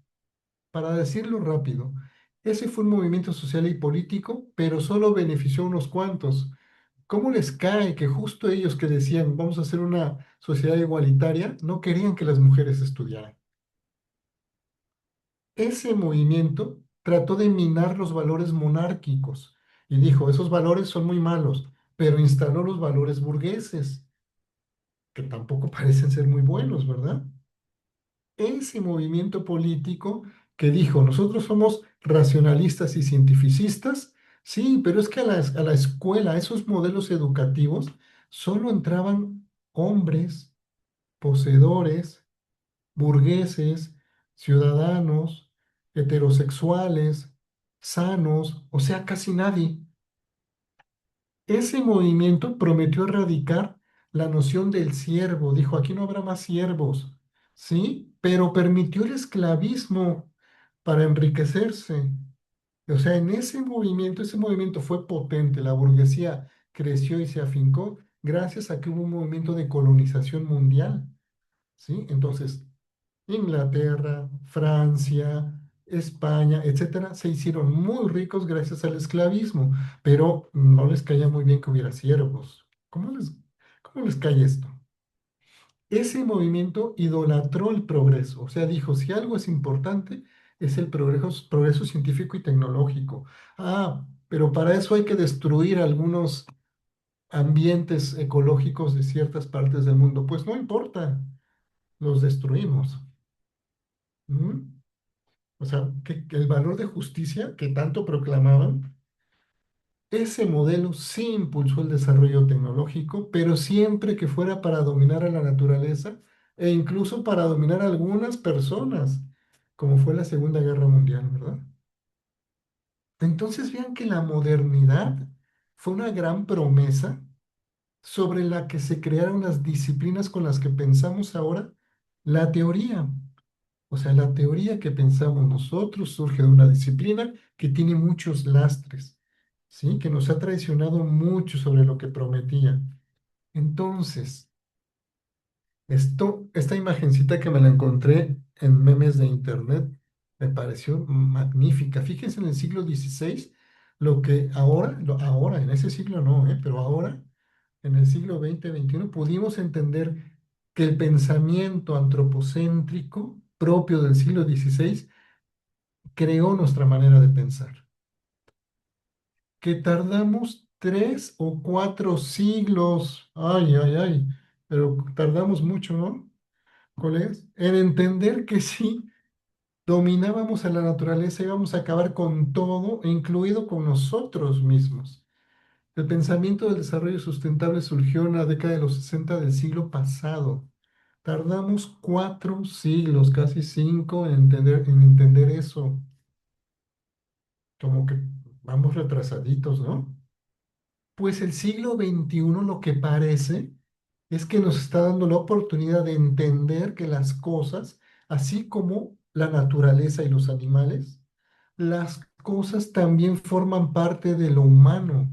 Para decirlo rápido, ese fue un movimiento social y político, pero solo benefició a unos cuantos. ¿Cómo les cae que justo ellos que decían vamos a hacer una sociedad igualitaria no querían que las mujeres estudiaran? Ese movimiento trató de minar los valores monárquicos y dijo, esos valores son muy malos, pero instaló los valores burgueses. que tampoco parecen ser muy buenos, ¿verdad? Ese movimiento político que dijo, nosotros somos racionalistas y cientificistas, sí, pero es que a la escuela, a esos modelos educativos, solo entraban hombres, poseedores, burgueses, ciudadanos, heterosexuales, sanos, o sea, casi nadie. Ese movimiento prometió erradicar la noción del siervo. Dijo, aquí no habrá más siervos, ¿sí? Pero permitió el esclavismo para enriquecerse. O sea, en ese movimiento fue potente. La burguesía creció y se afincó gracias a que hubo un movimiento de colonización mundial, ¿sí? Entonces, Inglaterra, Francia, España, etcétera, se hicieron muy ricos gracias al esclavismo, pero no les caía muy bien que hubiera siervos. Cómo les cae esto? Ese movimiento idolatró el progreso, o sea, dijo, si algo es importante, es el progreso científico y tecnológico. Ah, pero para eso hay que destruir algunos ambientes ecológicos de ciertas partes del mundo. Pues no importa, los destruimos. ¿Mm? O sea, que el valor de justicia que tanto proclamaban, ese modelo sí impulsó el desarrollo tecnológico, pero siempre que fuera para dominar a la naturaleza e incluso para dominar a algunas personas, como fue la Segunda Guerra Mundial, ¿verdad? Entonces vean que la modernidad fue una gran promesa sobre la que se crearon las disciplinas con las que pensamos ahora, la teoría. O sea, la teoría que pensamos nosotros surge de una disciplina que tiene muchos lastres, ¿sí? Que nos ha traicionado mucho sobre lo que prometía. Entonces, esta imagencita que me la encontré en memes de internet me pareció magnífica. Fíjense en el siglo XVI, lo que ahora, ahora, en ese siglo no, pero ahora, en el siglo XX-XXI, pudimos entender que el pensamiento antropocéntrico propio del siglo XVI creó nuestra manera de pensar. Que tardamos 3 o 4 siglos, ay, ay, ay, pero tardamos mucho, ¿no, colegas? En entender que si dominábamos a la naturaleza íbamos a acabar con todo, incluido con nosotros mismos. El pensamiento del desarrollo sustentable surgió en la década de los 60 del siglo pasado. Tardamos 4 siglos, casi 5, en entender eso. Como que vamos retrasaditos, ¿no? Pues el siglo XXI lo que parece es que nos está dando la oportunidad de entender que las cosas, así como la naturaleza y los animales, las cosas también forman parte de lo humano,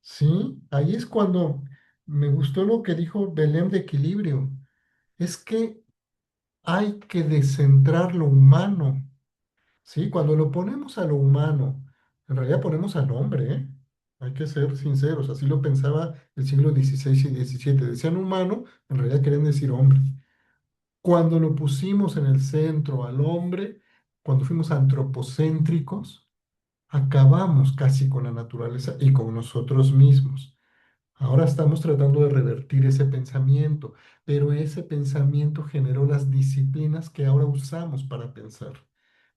¿sí? Ahí es cuando me gustó lo que dijo Belém de equilibrio. Es que hay que descentrar lo humano. Sí, cuando lo ponemos a lo humano, en realidad ponemos al hombre, ¿eh? Hay que ser sinceros, así lo pensaba el siglo XVI y XVII. Decían humano, en realidad querían decir hombre. Cuando lo pusimos en el centro al hombre, cuando fuimos antropocéntricos, acabamos casi con la naturaleza y con nosotros mismos. Ahora estamos tratando de revertir ese pensamiento, pero ese pensamiento generó las disciplinas que ahora usamos para pensar.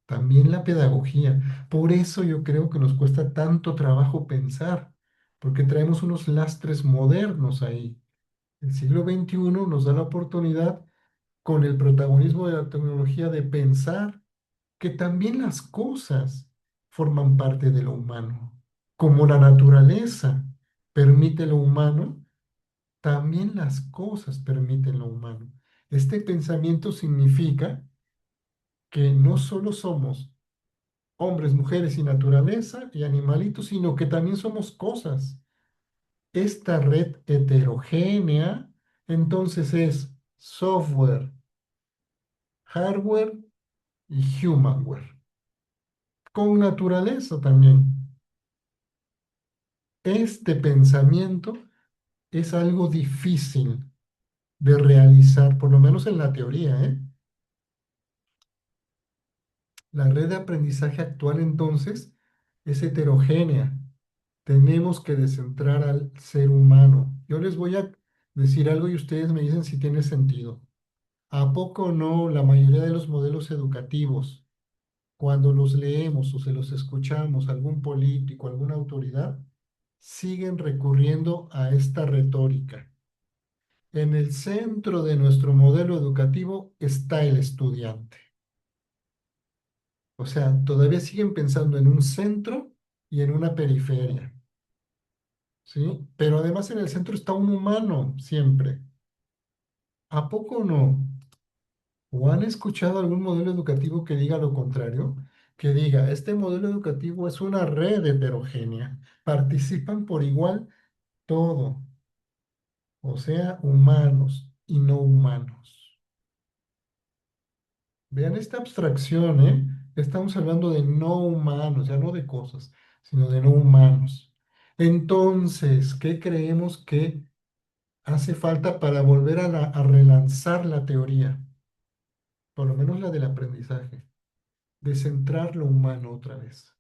También la pedagogía. Por eso yo creo que nos cuesta tanto trabajo pensar, porque traemos unos lastres modernos ahí. El siglo XXI nos da la oportunidad, con el protagonismo de la tecnología, de pensar que también las cosas forman parte de lo humano. Como la naturaleza permite lo humano, también las cosas permiten lo humano. Este pensamiento significa que no solo somos hombres, mujeres y naturaleza y animalitos, sino que también somos cosas. Esta red heterogénea, entonces es software, hardware y humanware, con naturaleza también. Este pensamiento es algo difícil de realizar, por lo menos en la teoría, ¿eh? La red de aprendizaje actual entonces es heterogénea. Tenemos que descentrar al ser humano. Yo les voy a decir algo y ustedes me dicen si tiene sentido. ¿A poco no la mayoría de los modelos educativos, cuando los leemos o se los escuchamos a algún político, alguna autoridad, siguen recurriendo a esta retórica? En el centro de nuestro modelo educativo está el estudiante. O sea, todavía siguen pensando en un centro y en una periferia, ¿sí? Pero además en el centro está un humano siempre. ¿A poco no? ¿O han escuchado algún modelo educativo que diga lo contrario? Que diga, este modelo educativo es una red heterogénea. Participan por igual todo, o sea, humanos y no humanos. Vean esta abstracción, ¿eh? Estamos hablando de no humanos, ya no de cosas, sino de no humanos. Entonces, ¿qué creemos que hace falta para volver a relanzar la teoría? Por lo menos la del aprendizaje, descentrar lo humano otra vez.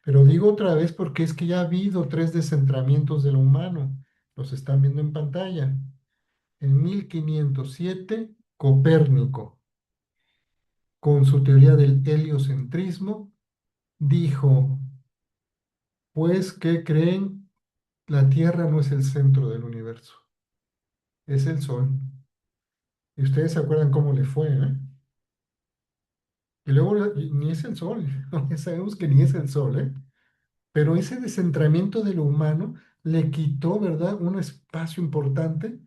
Pero digo otra vez porque es que ya ha habido 3 descentramientos de lo humano. Los están viendo en pantalla. En 1507, Copérnico, con su teoría del heliocentrismo, dijo, pues, ¿qué creen? La Tierra no es el centro del universo, es el Sol. Y ustedes se acuerdan cómo le fue, ¿eh? Y luego ni es el Sol, ya sabemos que ni es el Sol, ¿eh? Pero ese descentramiento de lo humano le quitó, ¿verdad?, un espacio importante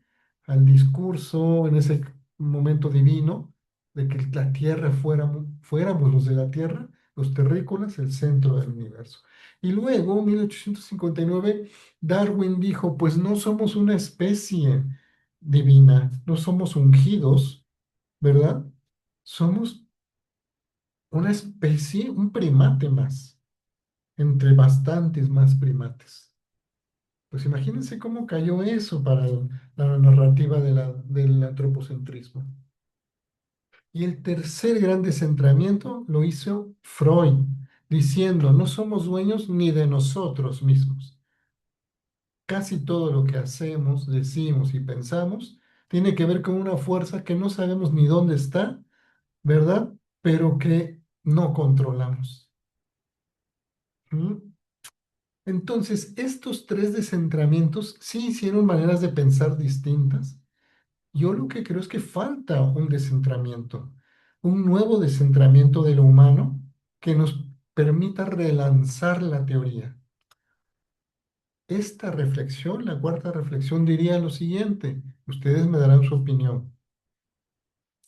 al discurso en ese momento divino de que la Tierra fuéramos los de la Tierra, los terrícolas, el centro del universo. Y luego, en 1859, Darwin dijo, pues no somos una especie divina, no somos ungidos, ¿verdad? Somos una especie, un primate más, entre bastantes más primates. Pues imagínense cómo cayó eso para la narrativa del antropocentrismo. Y el tercer gran descentramiento lo hizo Freud, diciendo, no somos dueños ni de nosotros mismos. Casi todo lo que hacemos, decimos y pensamos tiene que ver con una fuerza que no sabemos ni dónde está, ¿verdad? Pero que no controlamos. ¿Mm? Entonces, estos 3 descentramientos sí hicieron maneras de pensar distintas. Yo lo que creo es que falta un descentramiento, un nuevo descentramiento de lo humano que nos permita relanzar la teoría. Esta reflexión, la cuarta reflexión, diría lo siguiente, ustedes me darán su opinión.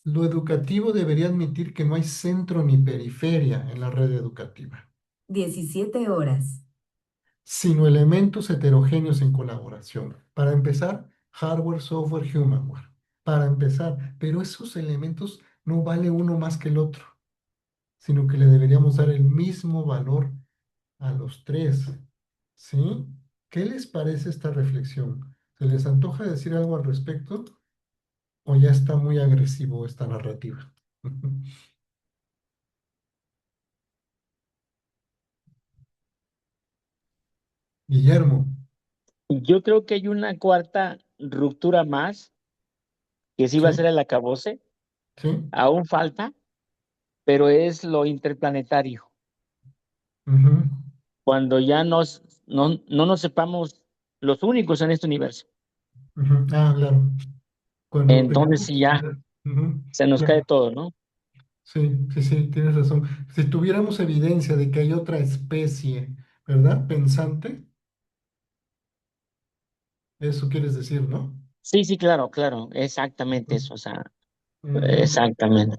Lo educativo debería admitir que no hay centro ni periferia en la red educativa, 17 horas. sino elementos heterogéneos en colaboración. Para empezar, hardware, software, humanware. Para empezar, pero esos elementos no vale uno más que el otro, sino que le deberíamos dar el mismo valor a los 3. ¿Sí? ¿Qué les parece esta reflexión? ¿Se les antoja decir algo al respecto? ¿O ya está muy agresivo esta narrativa? Guillermo, Yo creo que hay una cuarta ruptura más, que sí va a ¿sí? ser el acabose, ¿Sí? aún falta, pero es lo interplanetario. Ujú, Cuando ya no nos sepamos los únicos en este universo. ujú. Ah, claro. Cuando Entonces tengamos, sí ya ujú, se nos cae claro, todo, ¿no? sí, sí, sí, tienes razón. Si tuviéramos evidencia de que hay otra especie, ¿verdad? Pensante, eso quieres decir, ¿no? Sí, sí, claro, claro, exactamente eso, o sea, Ujú. exactamente.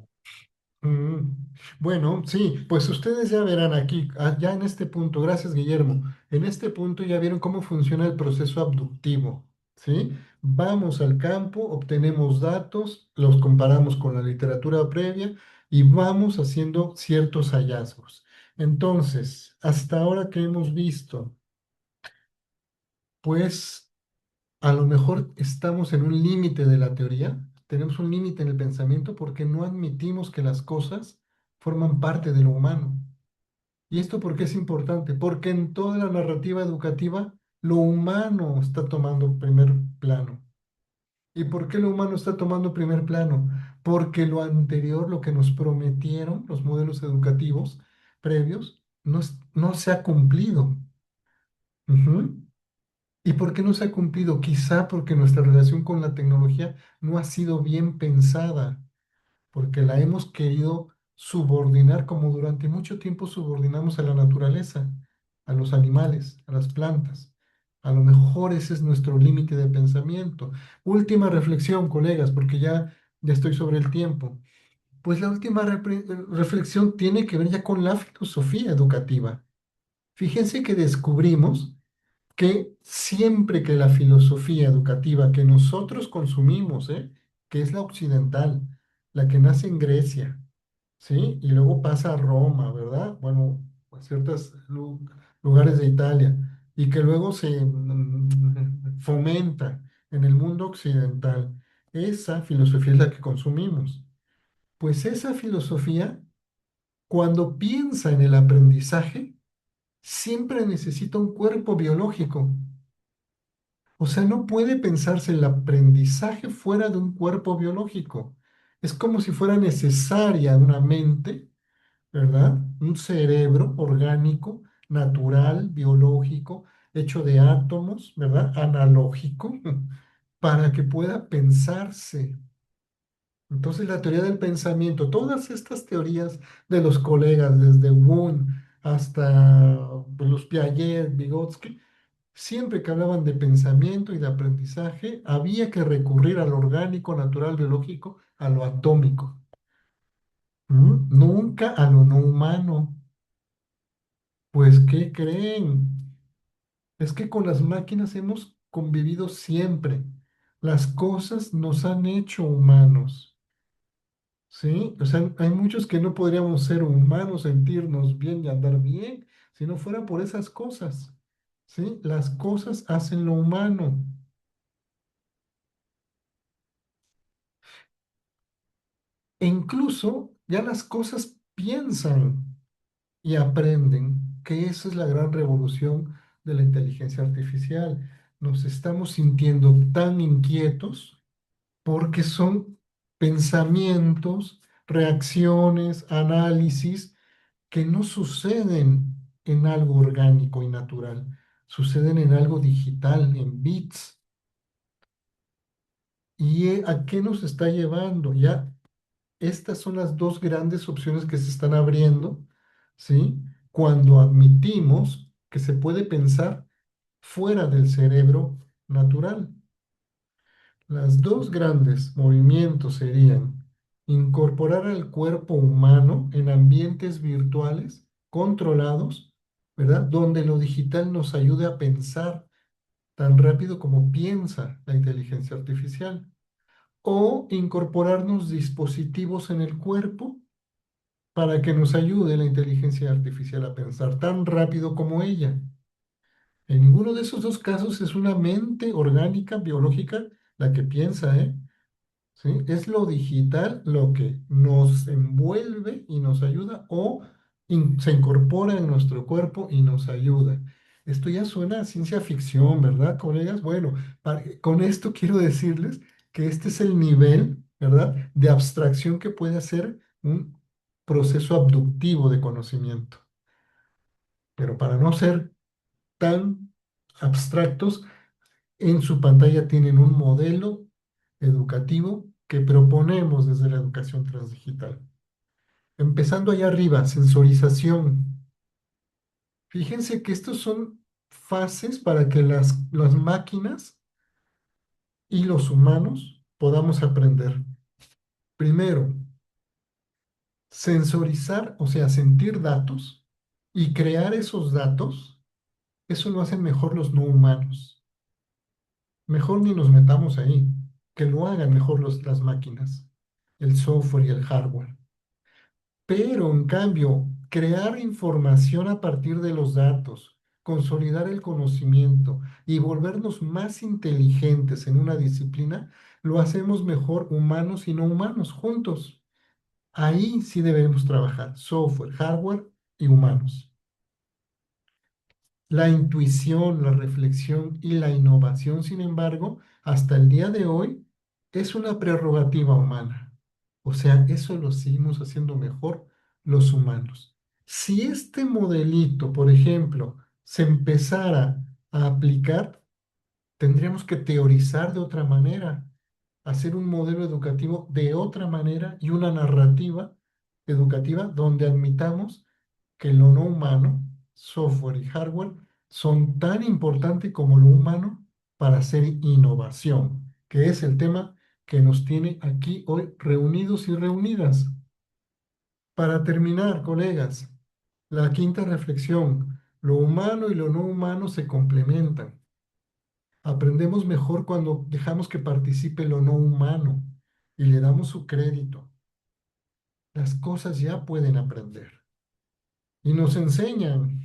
Mm, Bueno, sí, pues ustedes ya verán aquí, ya en este punto, gracias Guillermo, en este punto ya vieron cómo funciona el proceso abductivo, ¿sí? Vamos al campo, obtenemos datos, los comparamos con la literatura previa y vamos haciendo ciertos hallazgos. Entonces, hasta ahora que hemos visto, pues a lo mejor estamos en un límite de la teoría, tenemos un límite en el pensamiento porque no admitimos que las cosas forman parte de lo humano. ¿Y esto por qué es importante? Porque en toda la narrativa educativa lo humano está tomando primer plano. ¿Y por qué lo humano está tomando primer plano? Porque lo anterior, lo que nos prometieron los modelos educativos previos, no se ha cumplido. Ujú. ¿Y por qué no se ha cumplido? Quizá porque nuestra relación con la tecnología no ha sido bien pensada, porque la hemos querido subordinar como durante mucho tiempo subordinamos a la naturaleza, a los animales, a las plantas. A lo mejor ese es nuestro límite de pensamiento. Última reflexión, colegas, porque ya estoy sobre el tiempo. Pues la última reflexión tiene que ver ya con la filosofía educativa. Fíjense que descubrimos que siempre que la filosofía educativa que nosotros consumimos, que es la occidental, la que nace en Grecia, ¿sí? Y luego pasa a Roma, ¿verdad? Bueno, a ciertos lugares de Italia, y que luego se fomenta en el mundo occidental. Esa filosofía es la que consumimos. Pues esa filosofía, cuando piensa en el aprendizaje, siempre necesita un cuerpo biológico. O sea, no puede pensarse el aprendizaje fuera de un cuerpo biológico. Es como si fuera necesaria una mente, ¿verdad? Un cerebro orgánico, natural, biológico, hecho de átomos, ¿verdad? Analógico, para que pueda pensarse. Entonces, la teoría del pensamiento, todas estas teorías de los colegas, desde Wundt hasta pues, los Piaget, Vygotsky, siempre que hablaban de pensamiento y de aprendizaje, había que recurrir a lo orgánico, natural, biológico, a lo atómico. Nunca a lo no humano. Pues, ¿qué creen? Es que con las máquinas hemos convivido siempre. Las cosas nos han hecho humanos. ¿Sí? O sea, hay muchos que no podríamos ser humanos, sentirnos bien y andar bien, si no fuera por esas cosas. ¿Sí? Las cosas hacen lo humano. E incluso ya las cosas piensan y aprenden, que esa es la gran revolución de la inteligencia artificial. Nos estamos sintiendo tan inquietos porque son pensamientos, reacciones, análisis que no suceden en algo orgánico y natural, suceden en algo digital, en bits. ¿Y a qué nos está llevando? Ya estas son las dos grandes opciones que se están abriendo, ¿sí? Cuando admitimos que se puede pensar fuera del cerebro natural. Las dos grandes movimientos serían incorporar al cuerpo humano en ambientes virtuales controlados, ¿verdad? Donde lo digital nos ayude a pensar tan rápido como piensa la inteligencia artificial. O incorporarnos dispositivos en el cuerpo para que nos ayude la inteligencia artificial a pensar tan rápido como ella. En ninguno de esos dos casos es una mente orgánica, biológica, la que piensa, ¿eh? ¿Sí? Es lo digital lo que nos envuelve y nos ayuda o se incorpora en nuestro cuerpo y nos ayuda. Esto ya suena a ciencia ficción, ¿verdad, colegas? Bueno, con esto quiero decirles que este es el nivel, ¿verdad?, de abstracción que puede hacer un proceso abductivo de conocimiento. Pero para no ser tan abstractos, en su pantalla tienen un modelo educativo que proponemos desde la educación transdigital. Empezando allá arriba, sensorización. Fíjense que estos son fases para que las máquinas y los humanos podamos aprender. Primero, sensorizar, o sea, sentir datos y crear esos datos. Eso lo hacen mejor los no humanos. Mejor ni nos metamos ahí, que lo hagan mejor las máquinas, el software y el hardware. Pero en cambio, crear información a partir de los datos, consolidar el conocimiento y volvernos más inteligentes en una disciplina, lo hacemos mejor humanos y no humanos juntos. Ahí sí debemos trabajar, software, hardware y humanos. La intuición, la reflexión y la innovación, sin embargo, hasta el día de hoy es una prerrogativa humana. O sea, eso lo seguimos haciendo mejor los humanos. Si este modelito, por ejemplo, se empezara a aplicar, tendríamos que teorizar de otra manera, hacer un modelo educativo de otra manera y una narrativa educativa donde admitamos que lo no humano, software y hardware, son tan importantes como lo humano para hacer innovación, que es el tema que nos tiene aquí hoy reunidos y reunidas. Para terminar, colegas, la quinta reflexión, lo humano y lo no humano se complementan. Aprendemos mejor cuando dejamos que participe lo no humano y le damos su crédito. Las cosas ya pueden aprender y nos enseñan.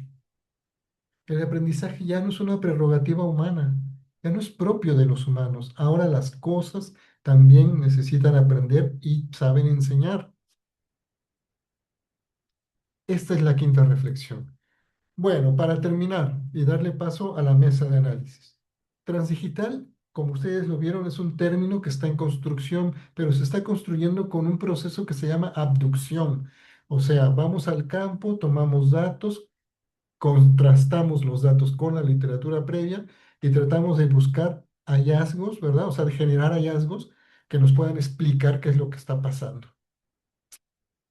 El aprendizaje ya no es una prerrogativa humana, ya no es propio de los humanos. Ahora las cosas también necesitan aprender y saben enseñar. Esta es la quinta reflexión. Bueno, para terminar y darle paso a la mesa de análisis. Transdigital, como ustedes lo vieron, es un término que está en construcción, pero se está construyendo con un proceso que se llama abducción. O sea, vamos al campo, tomamos datos, contrastamos los datos con la literatura previa y tratamos de buscar hallazgos, ¿verdad? O sea, de generar hallazgos que nos puedan explicar qué es lo que está pasando.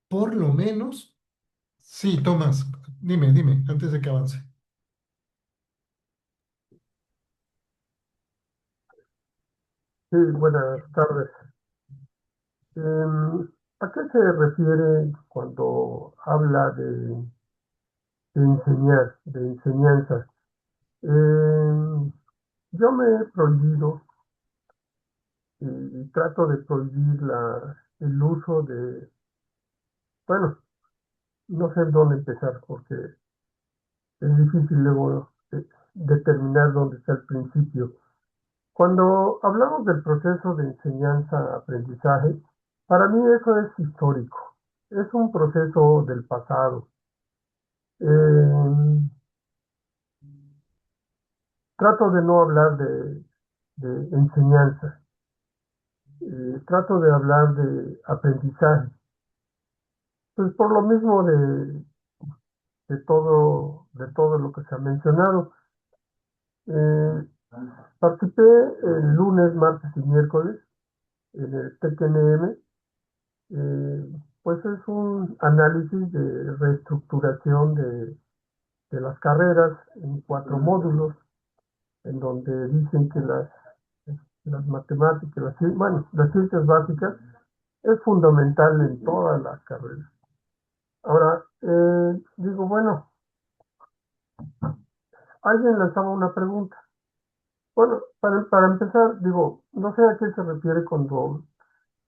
Por lo menos, sí, Tomás, dime, antes de que avance. Sí, buenas tardes. Em, ¿A qué se refiere cuando habla de enseñar, de enseñanza? Yo me he prohibido y trato de prohibir el uso bueno, no sé dónde empezar porque es difícil luego determinar dónde está el principio. Cuando hablamos del proceso de enseñanza-aprendizaje, para mí eso es histórico, es un proceso del pasado. Eh, Trato de no hablar de enseñanza, trato de hablar de aprendizaje. Pues por lo mismo de todo lo que se ha mencionado. Eh, Participé el lunes, martes y miércoles en el TQNM. Pues es un análisis de reestructuración de las carreras en 4 módulos, en donde dicen que las matemáticas, bueno, las ciencias básicas es fundamental en todas las carreras. Ahora, digo, bueno, alguien lanzaba una pregunta. Bueno, para empezar, digo, no sé a qué se refiere cuando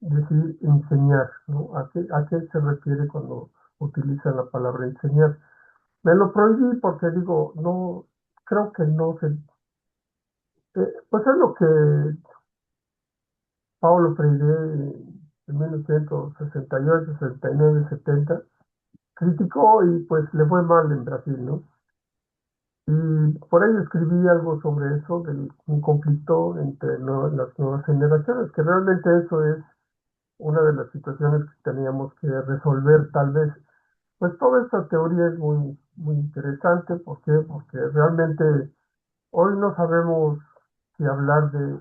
decir enseñar, ¿no? ¿A qué se refiere cuando utiliza la palabra enseñar? Me lo prohibí porque digo, no, creo que no se... pues es lo que Paulo Freire en 1968, 69, 70 criticó y pues le fue mal en Brasil, ¿no? Y por ahí escribí algo sobre eso, un conflicto entre las nuevas generaciones, que realmente eso es una de las situaciones que teníamos que resolver tal vez. Pues toda esta teoría es muy, muy interesante. ¿Por qué? Porque realmente hoy no sabemos si hablar de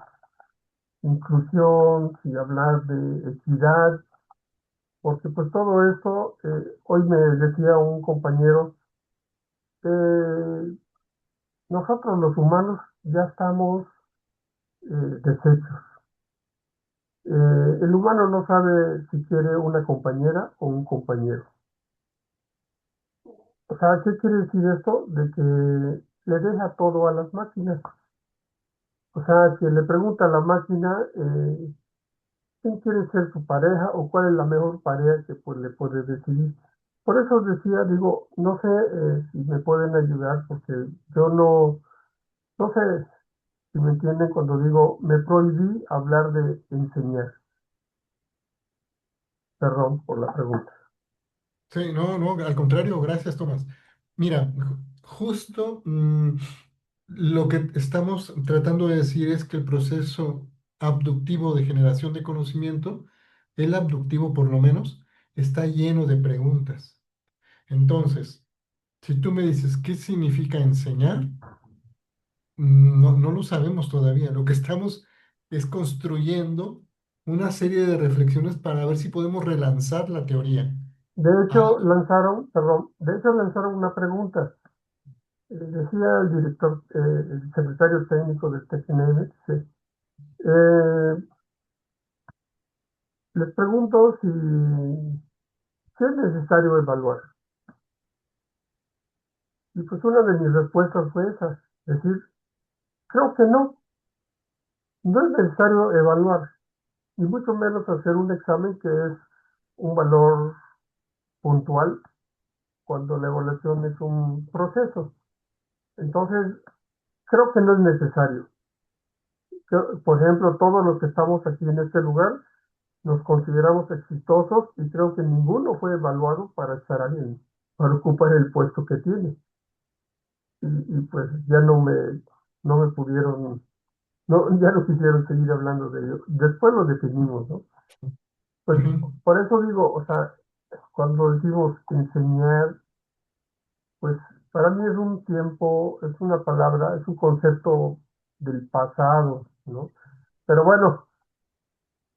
inclusión, si hablar de equidad, porque pues todo esto, hoy me decía un compañero, eh, nosotros los humanos ya estamos deshechos. El humano no sabe si quiere una compañera o un compañero. O sea, ¿qué quiere decir esto? De que le deja todo a las máquinas. O sea, que le pregunta a la máquina quién quiere ser su pareja o cuál es la mejor pareja que pues, le puede decidir. Por eso decía, digo, no sé si me pueden ayudar porque yo no sé si me entienden cuando digo, me prohibí hablar de enseñar. Perdón por la pregunta. Sí, no, al contrario, gracias, Tomás. Mira, justo lo que estamos tratando de decir es que el proceso abductivo de generación de conocimiento, el abductivo por lo menos, está lleno de preguntas. Entonces, si tú me dices, ¿qué significa enseñar? No lo sabemos todavía. Lo que estamos es construyendo una serie de reflexiones para ver si podemos relanzar la teoría. De Ah, hecho, lanzaron una pregunta. Decía el director, el secretario técnico del TCNM, dice, les pregunto si es necesario evaluar. Y pues una de mis respuestas fue esa, decir, creo que no es necesario evaluar, y mucho menos hacer un examen que es un valor puntual cuando la evaluación es un proceso. Entonces, creo que no es necesario. Por ejemplo, todos los que estamos aquí en este lugar nos consideramos exitosos y creo que ninguno fue evaluado para estar ahí, para ocupar el puesto que tiene. Y pues ya no me pudieron, no, ya no quisieron seguir hablando de ello. Después lo definimos, ¿no? Pues ujú. por eso digo, o sea, cuando decimos enseñar, pues para mí es un tiempo, es una palabra, es un concepto del pasado, ¿no? Pero bueno,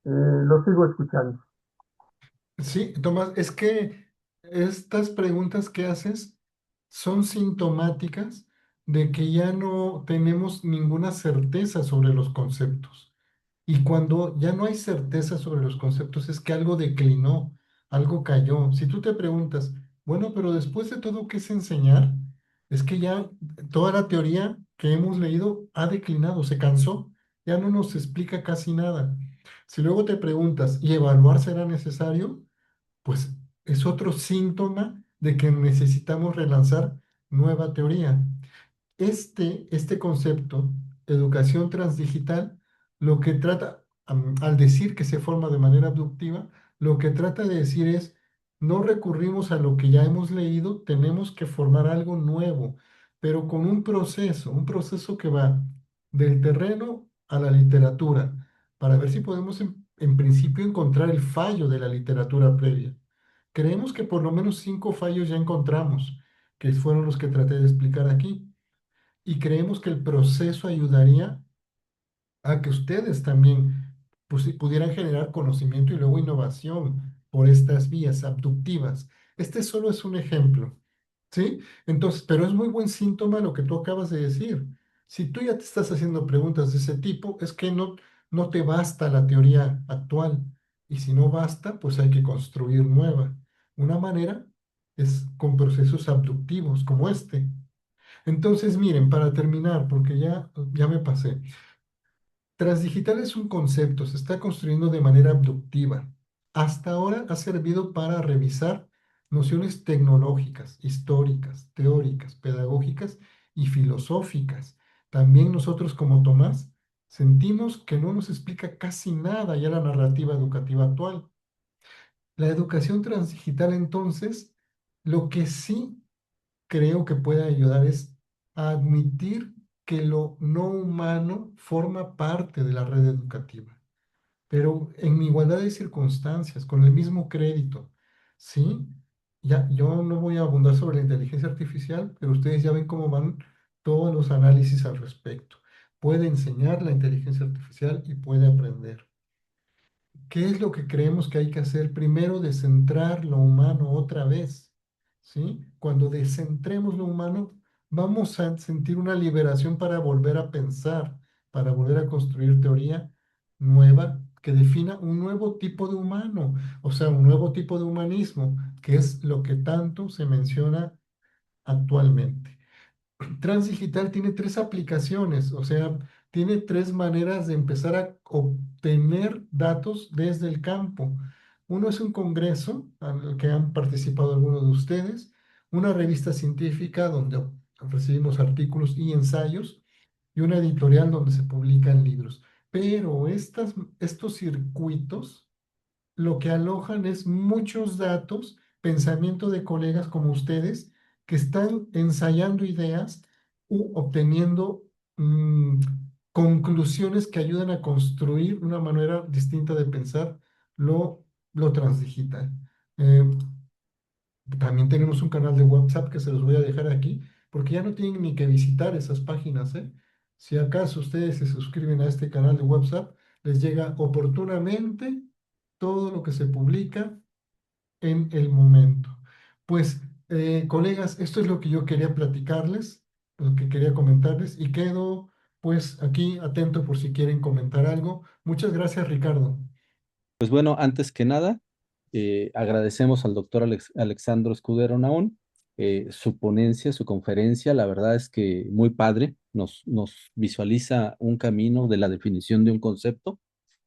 lo sigo escuchando. Sí, Tomás, es que estas preguntas que haces son sintomáticas de que ya no tenemos ninguna certeza sobre los conceptos. Y cuando ya no hay certeza sobre los conceptos es que algo declinó, algo cayó. Si tú te preguntas, bueno, pero después de todo, ¿qué es enseñar? Es que ya toda la teoría que hemos leído ha declinado, se cansó, ya no nos explica casi nada. Si luego te preguntas, ¿y evaluar será necesario? Pues es otro síntoma de que necesitamos relanzar nueva teoría. Este concepto, educación transdigital, lo que trata, al decir que se forma de manera abductiva, lo que trata de decir es, no recurrimos a lo que ya hemos leído, tenemos que formar algo nuevo, pero con un proceso que va del terreno a la literatura, para ver si podemos en principio encontrar el fallo de la literatura previa. Creemos que por lo menos 5 fallos ya encontramos, que fueron los que traté de explicar aquí y creemos que el proceso ayudaría a que ustedes también pues, si pudieran generar conocimiento y luego innovación por estas vías abductivas. Este solo es un ejemplo, ¿sí? Entonces, pero es muy buen síntoma lo que tú acabas de decir. Si tú ya te estás haciendo preguntas de ese tipo, es que no te basta la teoría actual. Y si no basta, pues hay que construir nueva. Una manera es con procesos abductivos como este. Entonces, miren, para terminar, porque ya me pasé, transdigital es un concepto, se está construyendo de manera abductiva. Hasta ahora ha servido para revisar nociones tecnológicas, históricas, teóricas, pedagógicas y filosóficas. También nosotros como Tomás sentimos que no nos explica casi nada ya la narrativa educativa actual. La educación transdigital entonces, lo que sí creo que puede ayudar es a admitir que lo no humano forma parte de la red educativa, pero en igualdad de circunstancias, con el mismo crédito, ¿sí? Ya, yo no voy a abundar sobre la inteligencia artificial, pero ustedes ya ven cómo van todos los análisis al respecto. Puede enseñar la inteligencia artificial y puede aprender. ¿Qué es lo que creemos que hay que hacer? Primero, descentrar lo humano otra vez, ¿sí? Cuando descentremos lo humano, vamos a sentir una liberación para volver a pensar, para volver a construir teoría nueva que defina un nuevo tipo de humano, o sea, un nuevo tipo de humanismo, que es lo que tanto se menciona actualmente. Transdigital tiene 3 aplicaciones, o sea, tiene 3 maneras de empezar a obtener datos desde el campo. Uno es un congreso al que han participado algunos de ustedes, una revista científica donde recibimos artículos y ensayos y una editorial donde se publican libros. Pero estos circuitos lo que alojan es muchos datos, pensamiento de colegas como ustedes que están ensayando ideas u obteniendo mm, conclusiones que ayudan a construir una manera distinta de pensar lo transdigital. Eh, También tenemos un canal de WhatsApp que se los voy a dejar aquí, porque ya no tienen ni que visitar esas páginas, ¿eh? Si acaso ustedes se suscriben a este canal de WhatsApp, les llega oportunamente todo lo que se publica en el momento. Pues, colegas, esto es lo que yo quería platicarles, lo que quería comentarles, y quedo pues aquí atento por si quieren comentar algo. Muchas gracias, Ricardo. Pues bueno, antes que nada, agradecemos al doctor Alexandro Escudero Naón su ponencia, su conferencia. La verdad es que muy padre, nos visualiza un camino de la definición de un concepto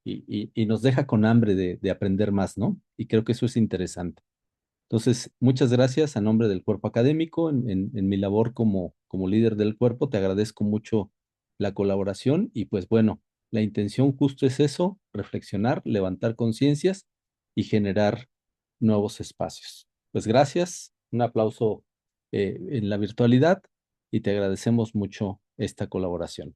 y nos deja con hambre de aprender más, ¿no? Y creo que eso es interesante. Entonces, muchas gracias a nombre del cuerpo académico. En mi labor como líder del cuerpo, te agradezco mucho la colaboración y pues bueno, la intención justo es eso, reflexionar, levantar conciencias y generar nuevos espacios. Pues gracias, un aplauso en la virtualidad y te agradecemos mucho esta colaboración.